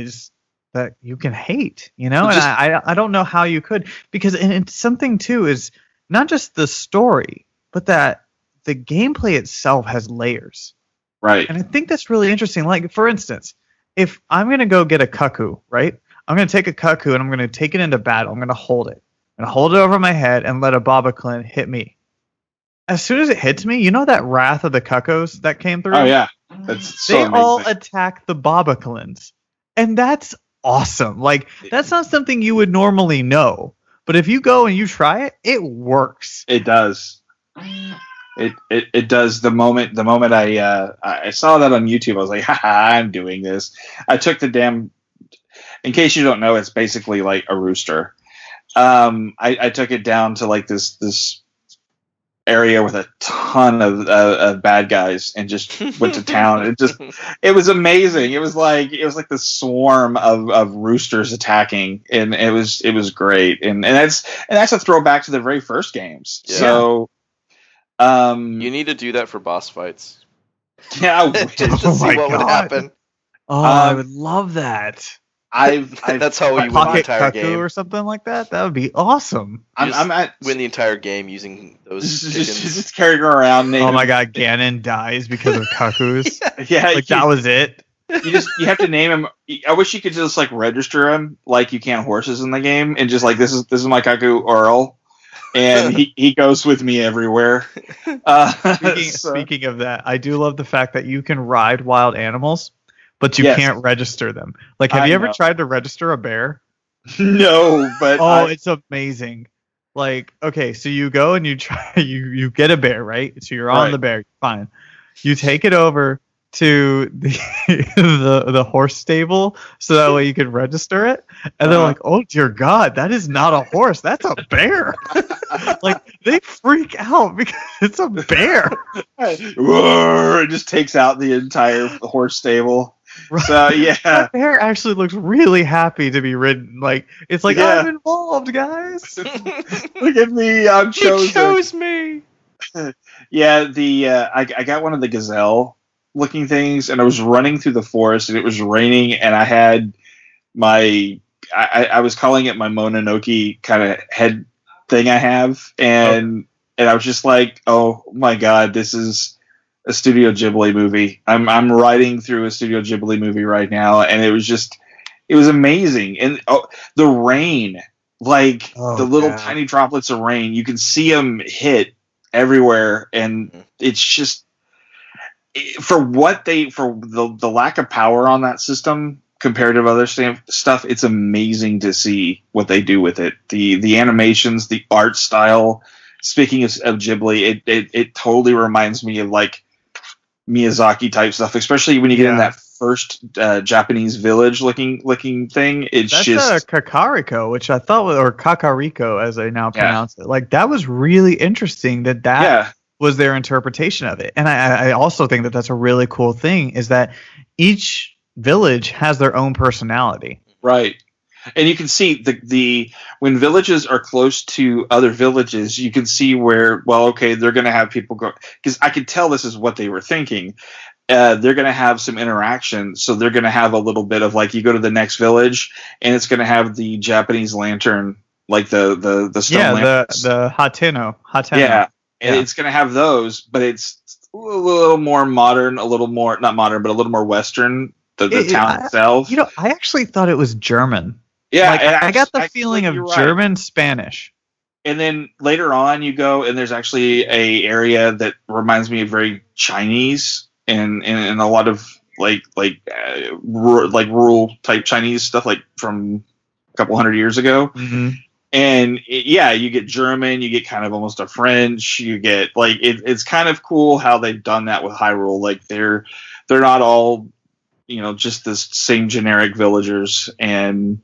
you can hate, and I don't know how you could, because it's something too is not just the story, but that the gameplay itself has layers, right? And I think that's really interesting. Like, for instance, if I'm gonna go get a cuckoo, right? I'm going to take a cuckoo and I'm going to take it into battle. I'm going to hold it. I'm going to hold it over my head and let a Boba-Clin hit me. As soon as it hits me, that wrath of the cuckoos that came through? Oh, yeah. That's so amazing. All attack the Boba-Clins. And that's awesome. Like, that's not something you would normally know. But if you go and you try it, it works. It does. It does. The moment I saw that on YouTube, I was like, haha, I'm doing this. I took the damn... In case you don't know, it's basically like a rooster. I took it down to like this area with a ton of bad guys and just went to town. It was amazing. It was like the swarm of roosters attacking, and it was great. And that's a throwback to the very first games. Yeah. So you need to do that for boss fights. Yeah, just to see what would happen. Oh, I would love that. That's how we win the entire game, or something like that. That would be awesome. Win the entire game using those just carrying around. Oh my god, Ganon dies because of cuckoos. Yeah, that was it. You have to name him. I wish you could just like register him like you can horses in the game, and just like this is my cuckoo Earl, and he goes with me everywhere. Speaking of that, I do love the fact that you can ride wild animals, but you can't register them. Like, have you ever tried to register a bear? No, but it's amazing. Like, okay, so you go and you try, you get a bear, right? So you're on the bear, fine. You take it over to the horse stable so that way you can register it, and they're like, oh dear god, that is not a horse, that's a bear. Like, they freak out because it's a bear. It just takes out the entire horse stable. Right. So yeah, that bear actually looks really happy to be ridden. Like, it's like, I'm involved, guys. Look at me, I'm chosen. You chose me. Yeah, I got one of the gazelle looking things, and I was running through the forest, and it was raining, and I had I was calling it my Mononoke kind of head thing I have, and I was just like, oh my god, this is a Studio Ghibli movie. I'm riding through a Studio Ghibli movie right now, and it was amazing, and the rain, like the little tiny droplets of rain, you can see them hit everywhere, and it's just for the lack of power on that system compared to other stuff, it's amazing to see what they do with it. The animations, the art style. Speaking of Ghibli, it totally reminds me of like Miyazaki type stuff, especially when you get in that first Japanese village looking thing. That's just Kakariko, which I thought was, or Kakariko as they now pronounce it. Like that was really interesting that was their interpretation of it. And I also think that that's a really cool thing is that each village has their own personality. Right. And you can see the when villages are close to other villages, you can see where, well, okay, they're going to have people go, because I could tell this is what they were thinking. They're going to have some interaction, so they're going to have a little bit of like you go to the next village, and it's going to have the Japanese lantern, like the stone lanterns. the hateno. Yeah, and it's going to have those, but it's a little more modern, a little more not modern, but a little more Western. The town itself. I actually thought it was German. Yeah, I got the feeling of German, Spanish. And then later on, you go and there's actually a area that reminds me of very Chinese and a lot of like rural type Chinese stuff, like from a couple hundred years ago. Mm-hmm. And you get German, you get kind of almost a French, you get like it's kind of cool how they've done that with Hyrule. Like they're not all just the same generic villagers, and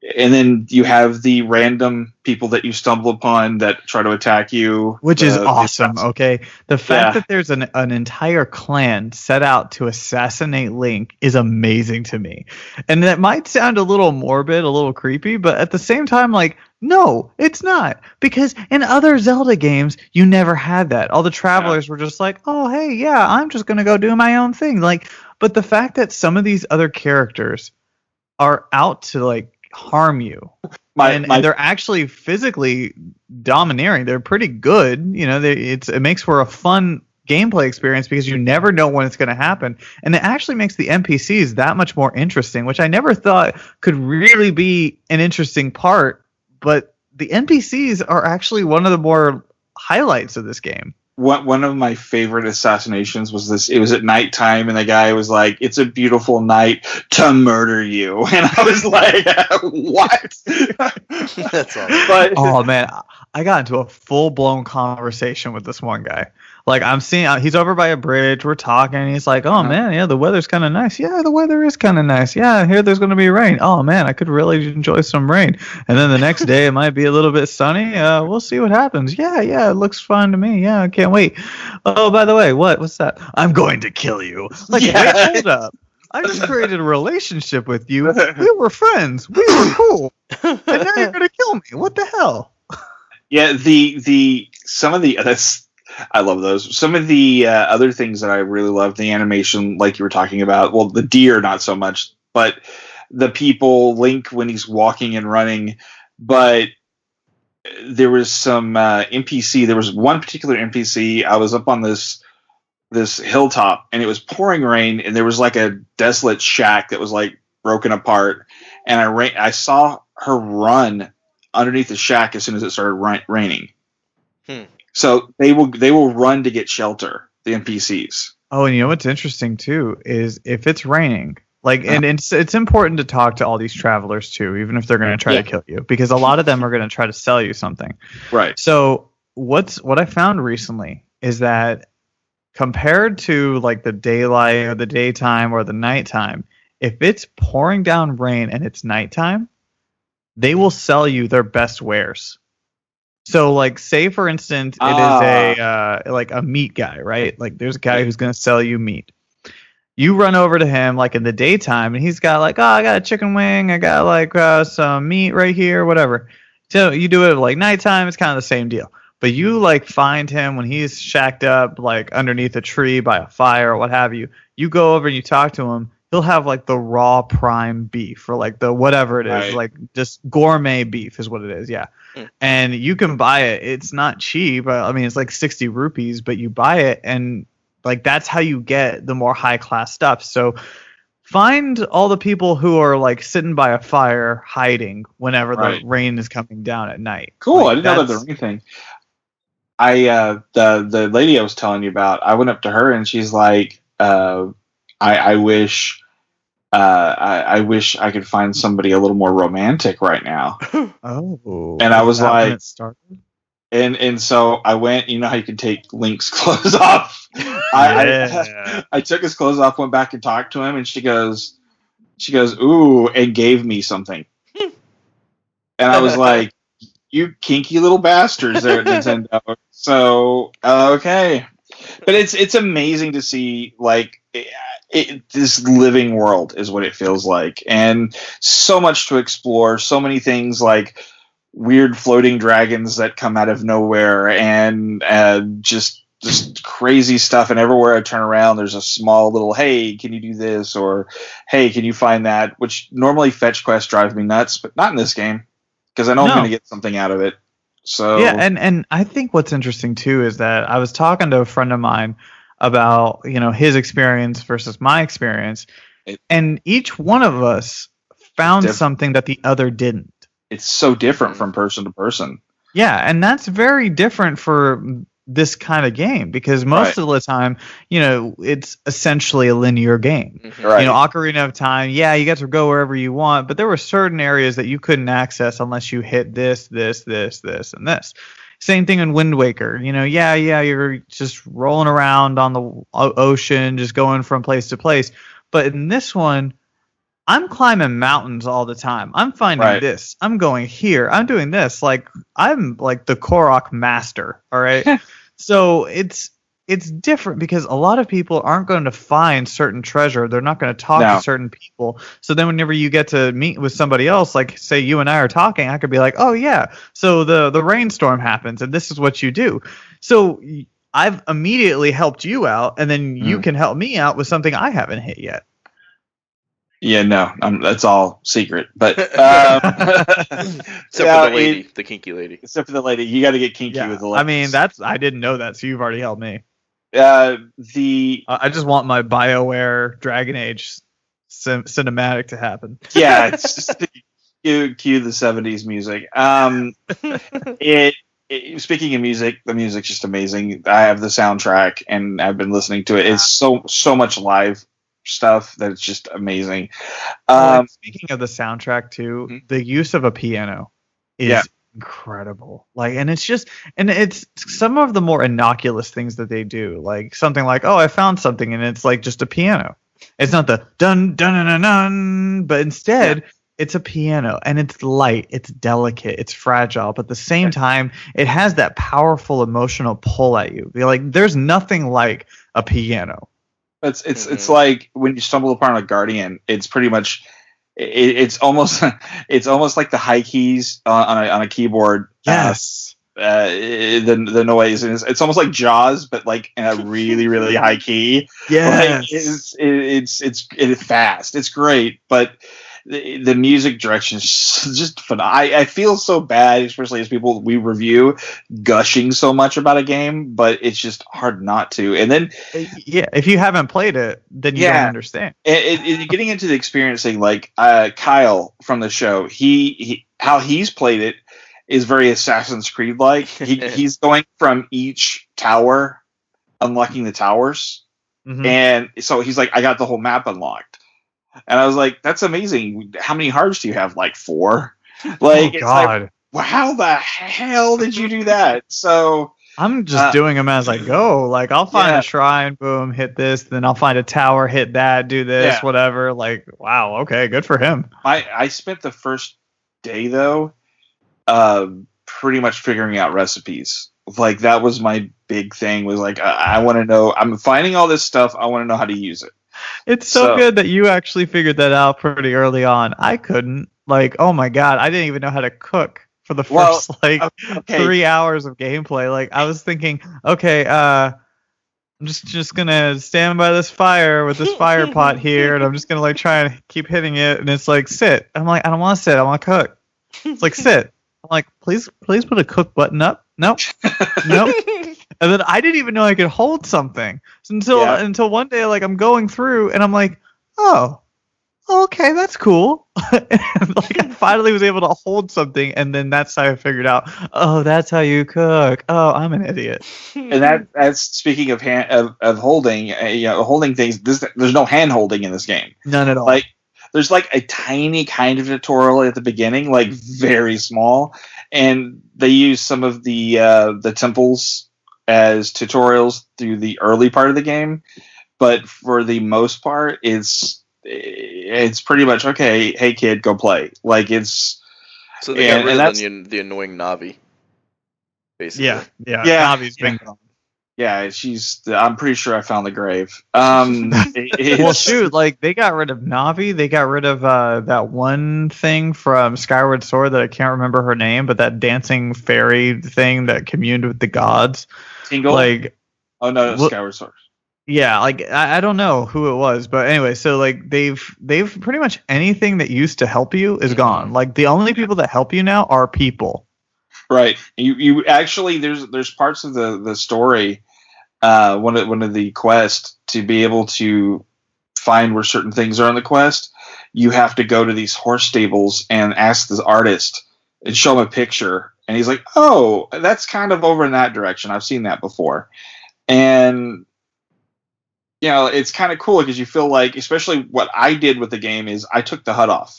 then you have the random people that you stumble upon that try to attack you, which is awesome. Okay, the fact that there's an entire clan set out to assassinate Link is amazing to me, and that might sound a little morbid, a little creepy, but at the same time, like, no, it's not, because in other Zelda games you never had that. All the travelers were just like, oh hey, yeah, I'm just gonna go do my own thing. Like, but the fact that some of these other characters are out to like harm you, and they're actually physically domineering. They're pretty good. It makes for a fun gameplay experience because you never know when it's going to happen, and it actually makes the NPCs that much more interesting, which I never thought could really be an interesting part. But the NPCs are actually one of the more highlights of this game. One of my favorite assassinations was this. It was at nighttime, and the guy was like, "It's a beautiful night to murder you," and I was like, "What?" That's awesome. Oh man, I got into a full blown conversation with this one guy. Like, I'm seeing, he's over by a bridge. We're talking, and he's like, "Oh man, yeah, the weather's kind of nice. Yeah, the weather is kind of nice. Yeah, I hear there's going to be rain. Oh man, I could really enjoy some rain. And then the next day it might be a little bit sunny. We'll see what happens. Yeah, it looks fun to me. Yeah, I can't wait. Oh, by the way, what's that? I'm going to kill you. Like, wait, hold up. I just created a relationship with you. We were friends. We were cool. And now you're going to kill me. What the hell?" Yeah, I love those. Some of the other things that I really love, the animation, like you were talking about. Well, the deer, not so much, but the people, Link when he's walking and running. But there was some NPC. There was one particular NPC. I was up on this hilltop, and it was pouring rain, and there was like a desolate shack that was like broken apart. And I saw her run underneath the shack as soon as it started raining. So they will run to get shelter, the NPCs. Oh, and you know what's interesting too is if it's raining, like, and it's important to talk to all these travelers too, even if they're going to try to kill you, because a lot of them are going to try to sell you something. Right. So what I found recently is that compared to like the daylight or the daytime or the nighttime, if it's pouring down rain and it's nighttime, they will sell you their best wares. So, like, say for instance, it is a meat guy, right? Like, there's a guy who's gonna sell you meat. You run over to him like in the daytime, and he's got like, I got a chicken wing, I got like some meat right here, whatever. So you do it like nighttime, it's kind of the same deal. But you like find him when he's shacked up like underneath a tree by a fire or what have you. You go over and you talk to him. He'll have like the raw prime beef or like the whatever it is, Right. like just gourmet beef is what it is. Yeah. And you can buy it. It's not cheap. I mean, it's like 60 rupees, but you buy it and like that's how you get the more high class stuff. So find all the people who are like sitting by a fire hiding whenever Right. the rain is coming down at night. Cool. Like, I didn't know about the ring thing. The lady I was telling you about, I went up to her and she's like, I wish I could find somebody a little more romantic right now. Oh. And I was is that when like, it started? and so I went. You know how you can take Link's clothes off. Yeah. I took his clothes off, went back and talked to him, and she goes, ooh, and gave me something. And I was like, you kinky little bastards there at Nintendo. So okay, but it's amazing to see like this living world is what it feels like, and so much to explore, so many things like weird floating dragons that come out of nowhere, and just crazy stuff. And everywhere I turn around, there's a small little, hey, can you do this, or hey, can you find that? Which normally fetch quests drive me nuts, but not in this game because I know I'm going to get something out of it. So yeah, and I think what's interesting too is that I was talking to a friend of mine about his experience versus my experience, and each one of us found something that the other didn't. It's so different from person to person. Yeah, and that's very different for this kind of game because most of the time, it's essentially a linear game. Right. Ocarina of Time, yeah, you get to go wherever you want, but there were certain areas that you couldn't access unless you hit this, and this. Same thing in Wind Waker. You're just rolling around on the ocean, just going from place to place. But in this one, I'm climbing mountains all the time. I'm finding this. I'm going here. I'm doing this. Like I'm like the Korok master. All right. So it's different because a lot of people aren't going to find certain treasure. They're not going to talk to certain people. So then whenever you get to meet with somebody else, like say you and I are talking, I could be like, oh yeah, so the rainstorm happens and this is what you do. So I've immediately helped you out, and then you can help me out with something I haven't hit yet. Yeah, no, that's all secret. But except for the lady, the kinky lady. Except for the lady, you got to get kinky with the lady. I mean, I didn't know that, so you've already helped me. I just want my BioWare Dragon Age cinematic to happen. Yeah, it's just cue the 70s music. Speaking of music, the music's just amazing. I have the soundtrack and I've been listening to it. It's so much live stuff that it's just amazing. Speaking of the soundtrack too, the use of a piano is incredible. Like, and it's some of the more innocuous things that they do, like something like, oh, I found something, and it's like just a piano. It's not the dun dun dun dun dun, but instead it's a piano, and it's light, it's delicate, it's fragile, but at the same time it has that powerful emotional pull at you. Like, there's nothing like a piano. It's like when you stumble upon a Guardian. It's pretty much it's almost like the high keys on a keyboard. Yes. The noise, and it's almost like Jaws, but like in a really really high key. Yeah, like, it's fast. It's great, but the music direction is just fun. I feel so bad, especially as people we review, gushing so much about a game, but it's just hard not to. And then, if you haven't played it, then you don't understand. And getting into the experiencing, like Kyle from the show, he how he's played it is very Assassin's Creed like. He's going from each tower, unlocking the towers, and so he's like, I got the whole map unlocked. And I was like, that's amazing. How many hearts do you have? Like 4? Like, oh, God. Like, well, how the hell did you do that? So I'm just doing them as I go. Like, I'll find a shrine, boom, hit this. Then I'll find a tower, hit that, do this, whatever. Like, wow, okay, good for him. I spent the first day, though, pretty much figuring out recipes. Like, that was my big thing, was like, I want to know. I'm finding all this stuff. I want to know how to use it. It's so good that you actually figured that out pretty early on. I couldn't. Like, oh my God, I didn't even know how to cook for the first okay. 3 hours of gameplay. Like I was thinking, okay, I'm just gonna stand by this fire with this fire pot here, and I'm just gonna like try and keep hitting it, and it's like sit. I'm like, I don't want to sit. I want to cook. It's like sit. I'm like, please put a cook button up. Nope. Nope. And then I didn't even know I could hold something until one day, like I'm going through, and I'm like, oh, okay, that's cool. And, like I finally was able to hold something, and then that's how I figured out. Oh, that's how you cook. Oh, I'm an idiot. And that's speaking of holding, holding things. There's no hand holding in this game. None at all. Like there's like a tiny kind of tutorial at the beginning, like very small, and they use some of the temples as tutorials through the early part of the game. But for the most part, it's pretty much okay. Hey kid, go play. Like it's so they got rid of the annoying Navi. Basically, yeah. Navi's been gone. Yeah, I'm pretty sure I found the grave. Well, shoot, like they got rid of Navi. They got rid of that one thing from Skyward Sword that I can't remember her name, but that dancing fairy thing that communed with the gods. Tingle. Like, oh no, Skyward Sword. Yeah, like I don't know who it was, but anyway, so like they've pretty much anything that used to help you is gone. Like the only people that help you now are people. Right. You actually there's parts of the story, one of the quests to be able to find where certain things are on the quest. You have to go to these horse stables and ask the artist and show him a picture, and he's like, "Oh, that's kind of over in that direction. I've seen that before," and it's kind of cool because you feel like, especially what I did with the game is I took the HUD off.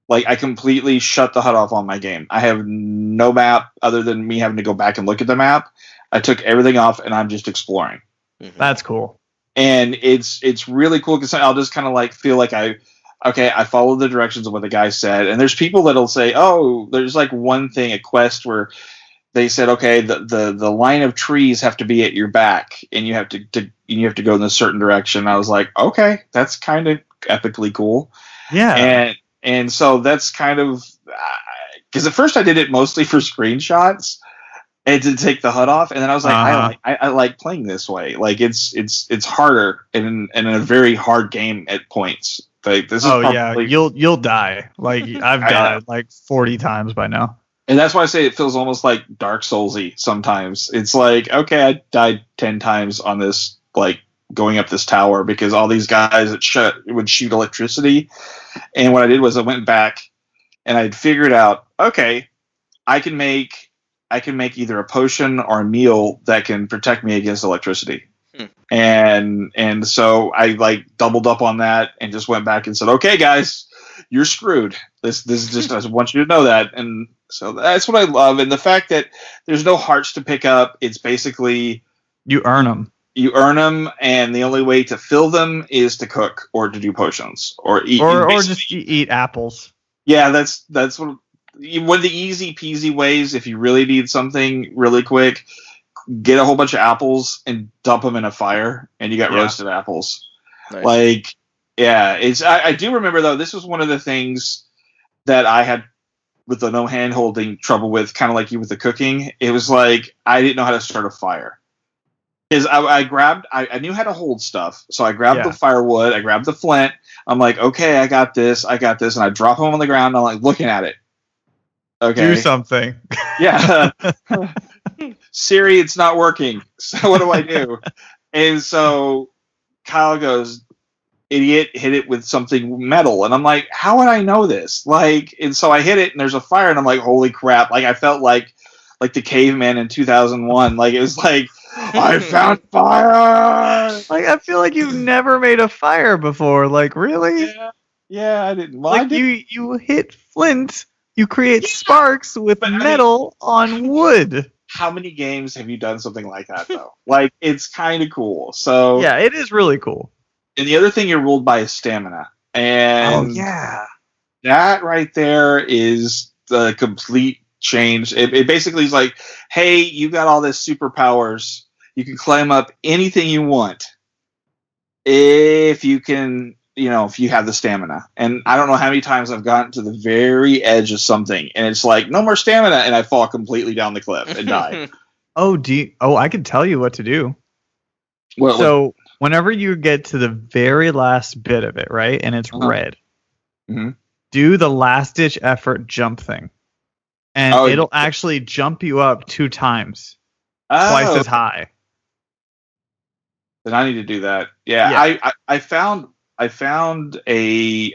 Like I completely shut the HUD off on my game. I have no map other than me having to go back and look at the map. I took everything off and I'm just exploring. Mm-hmm. That's cool. And it's really cool because I'll just kind of like feel like I followed the directions of what the guy said. And there's people that'll say, oh, there's like one thing, a quest where they said, okay, the line of trees have to be at your back, and you have to go in a certain direction. I was like, okay, that's kind of epically cool. Yeah. And so that's kind of because at first I did it mostly for screenshots and to take the HUD off, and then I was like, I like playing this way. Like it's harder and a very hard game at points. Like this is probably, you'll die. Like I've died like 40 times by now. And that's why I say it feels almost like Dark Soulsy sometimes. It's like, okay, I died 10 times on this, like going up this tower because all these guys that would shoot electricity. And what I did was I went back and I'd figured out, okay, I can make either a potion or a meal that can protect me against electricity. And so I like doubled up on that and just went back and said, okay, guys, you're screwed. This is just, I want you to know that. And so that's what I love. And the fact that there's no hearts to pick up, it's basically you earn them. You earn them, and the only way to fill them is to cook or to do potions or eat, or just eat apples. Yeah, that's one of the easy peasy ways. If you really need something really quick, get a whole bunch of apples and dump them in a fire, and you got roasted apples. Nice. Like, yeah, I do remember though. This was one of the things that I had with the no hand holding trouble with, kind of like you with the cooking. It was like I didn't know how to start a fire. Because I knew how to hold stuff, so I grabbed the firewood, I grabbed the flint. I'm like, okay, I got this, and I drop them on the ground. And I'm like looking at it. Okay, do something. Yeah, Siri, it's not working. So what do I do? And so Kyle goes, idiot, hit it with something metal, and I'm like, how would I know this? Like, and so I hit it, and there's a fire, and I'm like, holy crap! Like I felt like the caveman in 2001. Like it was like. I found fire! Like, I feel like you've never made a fire before. Like, really? Yeah, I didn't. Well, like, you hit flint, you create sparks with metal on wood. How many games have you done something like that, though? Like, it's kind of cool. So yeah, it is really cool. And the other thing you're ruled by is stamina. And that right there is the complete change. It basically is like, hey, you got all this superpowers. You can climb up anything you want if you can if you have the stamina. And I don't know how many times I've gotten to the very edge of something, and it's like, no more stamina, and I fall completely down the cliff and die. I can tell you what to do. Whenever you get to the very last bit of it, right, and it's red, do the last-ditch effort jump thing. And it'll actually jump you up 2 times. Twice as high. Then I need to do that. Yeah. I found a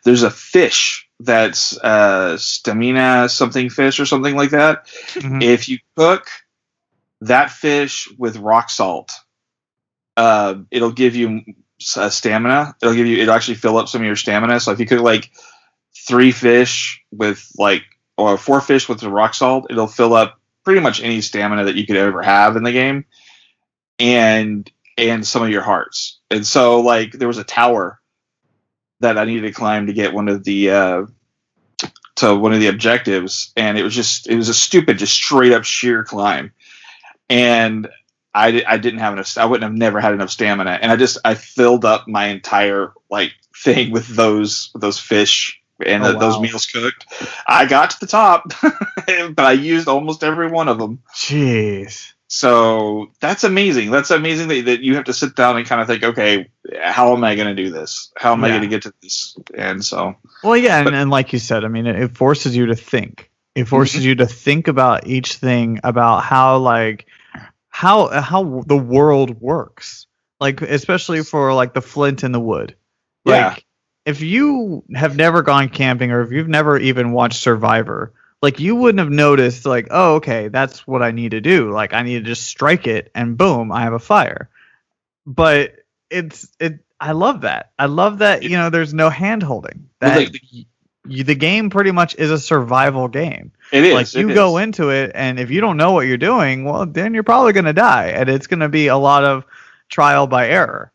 there's a fish that's stamina something fish or something like that. If you cook that fish with rock salt, it'll give you stamina. It'll actually fill up some of your stamina. So if you cook like 3 fish with or 4 fish with the rock salt, it'll fill up pretty much any stamina that you could ever have in the game, and some of your hearts. And so there was a tower that I needed to climb to get one of the objectives, and it was a stupid, just straight up sheer climb, and I didn't have enough. I wouldn't have never had enough stamina, and I filled up my entire thing with those fish and those meals cooked. I got to the top, but I used almost every one of them. Jeez. So that's amazing. That's amazing that you have to sit down and kind of think, okay, how am I going to do this? How am I going to get to this? And so, well, yeah, and like you said, I mean, it forces you to think. It forces you to think about each thing, about how the world works. Especially for the flint and the wood. If you have never gone camping, or if you've never even watched Survivor, you wouldn't have noticed, oh, okay, that's what I need to do. I need to just strike it, and boom, I have a fire. But I love that. I love that, there's no hand-holding. The game pretty much is a survival game. It is. You go into it, and if you don't know what you're doing, well, then you're probably going to die, and it's going to be a lot of trial by error.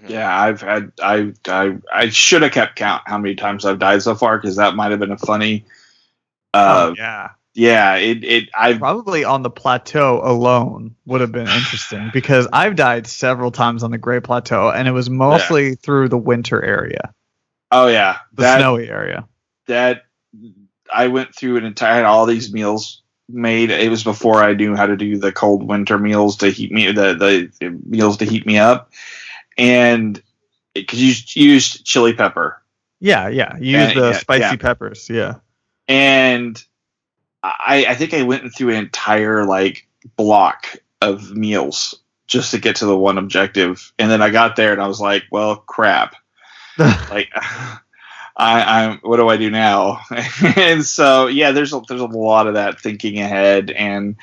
Yeah, I should have kept count how many times I've died so far, because that might have been a funny. Yeah. I probably on the plateau alone would have been interesting, because I've died several times on the Great Plateau, and it was mostly through the winter area. Oh yeah, the snowy area. That I went through I had all these meals made. It was before I knew how to do the cold winter meals to heat me the meals to heat me up, and because you used chili pepper. Yeah. You use the spicy peppers. Yeah. And I think I went through an entire block of meals just to get to the one objective, and then I got there and I was like, well, crap. I'm what do I do now? And so there's a lot of that thinking ahead, and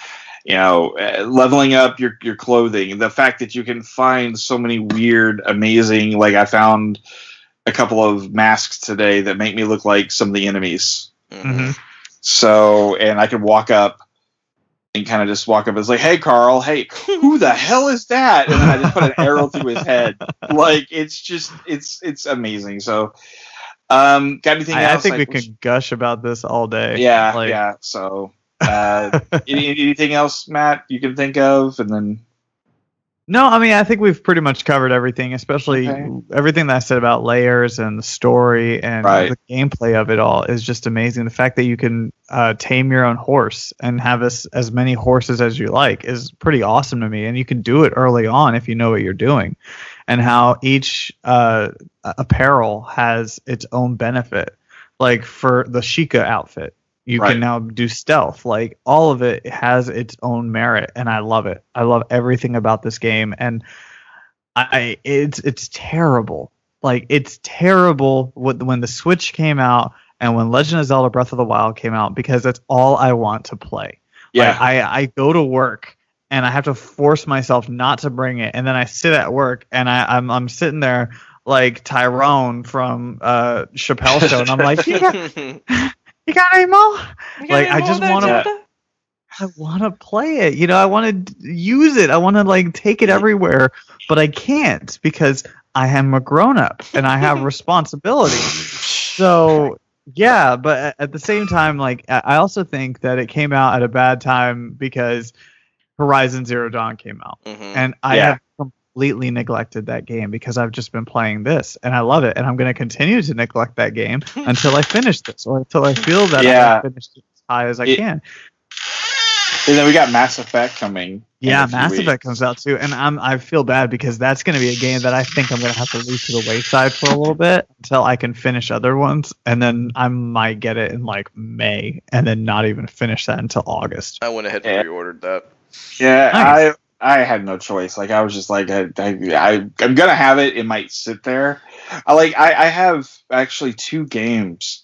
leveling up your clothing. The fact that you can find so many weird, amazing. I found a couple of masks today that make me look like some of the enemies. Mm-hmm. So, and I could walk up and kind of just walk up and it's hey, Carl, hey, who the hell is that? And then I just put an arrow through his head. It's amazing. So, got anything else? I think we could gush about this all day. Yeah, yeah. So, anything else, Matt, you can think of? And then. No, I mean, I think we've pretty much covered everything, especially everything that I said about layers and the story and the gameplay of it all is just amazing. The fact that you can tame your own horse and have as many horses as you like is pretty awesome to me. And you can do it early on if you know what you're doing, and how each apparel has its own benefit. Like for the Sheikah outfit, you can now do stealth. Like all of it has its own merit, and I love it. I love everything about this game, and it's terrible. Like it's terrible when the Switch came out and when Legend of Zelda Breath of the Wild came out, because that's all I want to play. Yeah, like, I go to work and I have to force myself not to bring it, and then I sit at work and I'm sitting there like Tyrone from Chappelle Show, and I'm like, you got any more? Like, I just want to. I want to play it. You know, I want to use it. I want to like take it everywhere, but I can't because I am a grown-up and I have responsibilities. So yeah, but at the same time, like I also think that it came out at a bad time because Horizon Zero Dawn came out, and I have completely neglected that game because I've just been playing this and I love it, and I'm going to continue to neglect that game until I finish this or until I feel that I've finished it as high as I can. And then we got Mass Effect coming. Yeah, Mass Effect comes out too, and I feel bad because that's going to be a game that I think I'm going to have to leave to the wayside for a little bit until I can finish other ones, and then I might get it in like May, and then not even finish that until August. I went ahead and reordered that. Yeah, Nice. I had no choice. Like I was just like I'm gonna have it. It might sit there. I have actually 2 games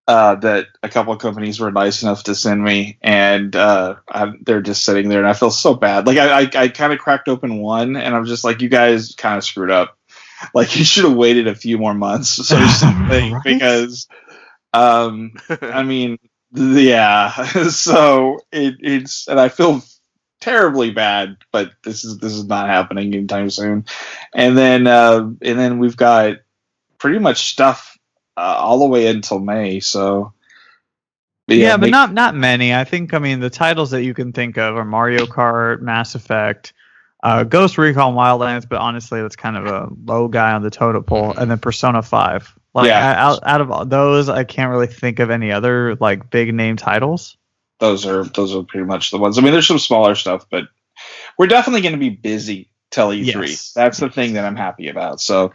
that a couple of companies were nice enough to send me, and they're just sitting there, and I feel so bad. Like I kind of cracked open one, and I'm just like, you guys kind of screwed up. Like you should have waited a few more months or something, Right? because I mean, yeah. So it's and I feel terribly bad, but this is not happening anytime soon. And then we've got pretty much stuff all the way until May. So But not many. I think the titles that you can think of are Mario Kart, Mass Effect, Ghost Recon Wildlands, but honestly that's kind of a low guy on the totem pole, and then Persona 5. Out of all those, I can't really think of any other like big name titles. Those are pretty much the ones. I mean, there's some smaller stuff, but we're definitely going to be busy till E3. Yes. That's the thing that I'm happy about. So,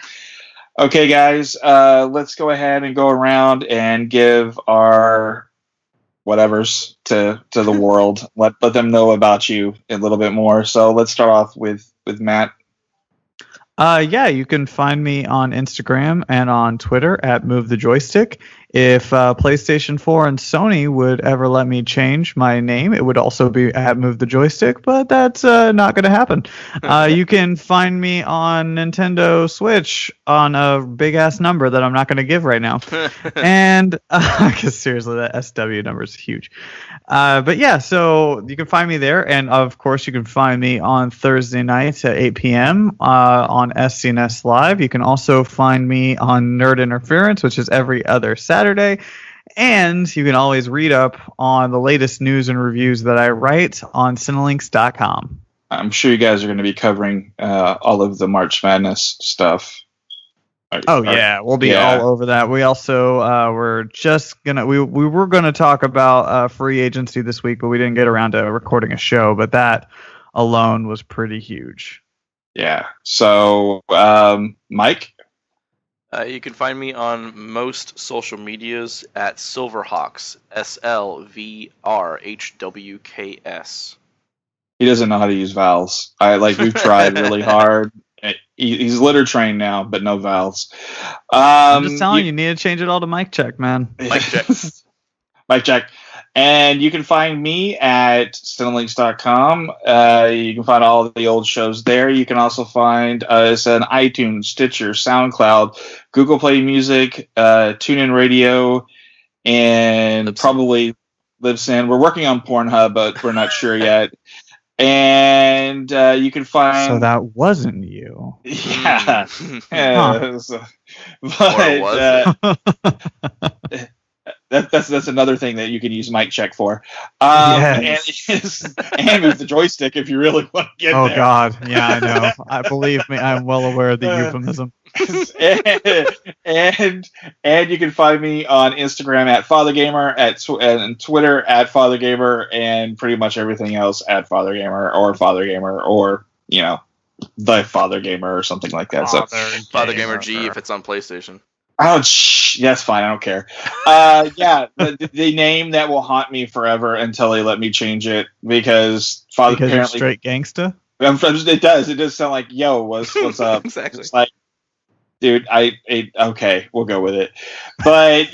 okay, guys, let's go ahead and go around and give our whatevers to the world. Let them know about you a little bit more. So let's start off with Matt. You can find me on Instagram and on Twitter at Move the Joystick. If PlayStation 4 and Sony would ever let me change my name, it would also be at Move the Joystick, but that's not going to happen. You can find me on Nintendo Switch on a big-ass number that I'm not going to give right now. And, because seriously, that SW number is huge. But yeah, so you can find me there, and of course you can find me on Thursday nights at 8 p.m. On SCNS Live. You can also find me on Nerd Interference, which is every other Saturday, and you can always read up on the latest news and reviews that I write on Cinelinks.com. I'm sure you guys are going to be covering all of the March Madness stuff. We'll be all over that. We also we were gonna talk about free agency this week, but we didn't get around to recording a show. But that alone was pretty huge. Yeah. So, Mike? You can find me on most social medias at Silverhawks, SLVRHWKS. He doesn't know how to use vowels. We've tried really hard. He's litter trained now, but no vowels. I'm just telling you need to change it all to mic check, man. Mic check. Mic check. And you can find me at cinelinks.com. You can find all of the old shows there. You can also find us on iTunes, Stitcher, SoundCloud, Google Play Music, TuneIn Radio, and probably Libsyn. We're working on Pornhub, but we're not sure yet. And you can find... So that wasn't you. Yeah. That's another thing that you can use mic check for. Yes. And with the joystick if you really want to get there. Oh, God. Yeah, I know. Believe me, I'm well aware of the euphemism. and you can find me on Instagram at Fathergamer, and Twitter at Fathergamer, and pretty much everything else at Fathergamer or the Fathergamer or something like that. Fathergamer G if it's on PlayStation. Oh, that's fine. I don't care. The name that will haunt me forever until they let me change it because apparently you're straight gangsta. It does sound like yo. What's up? Exactly. It's like, dude, okay, we'll go with it. But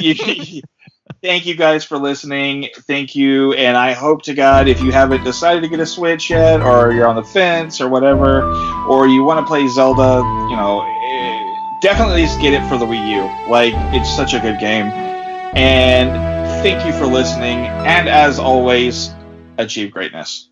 thank you guys for listening. Thank you, and I hope to God if you haven't decided to get a Switch yet, or you're on the fence or whatever, or you want to play Zelda, definitely just get it for the Wii U. It's such a good game. And thank you for listening. And as always, achieve greatness.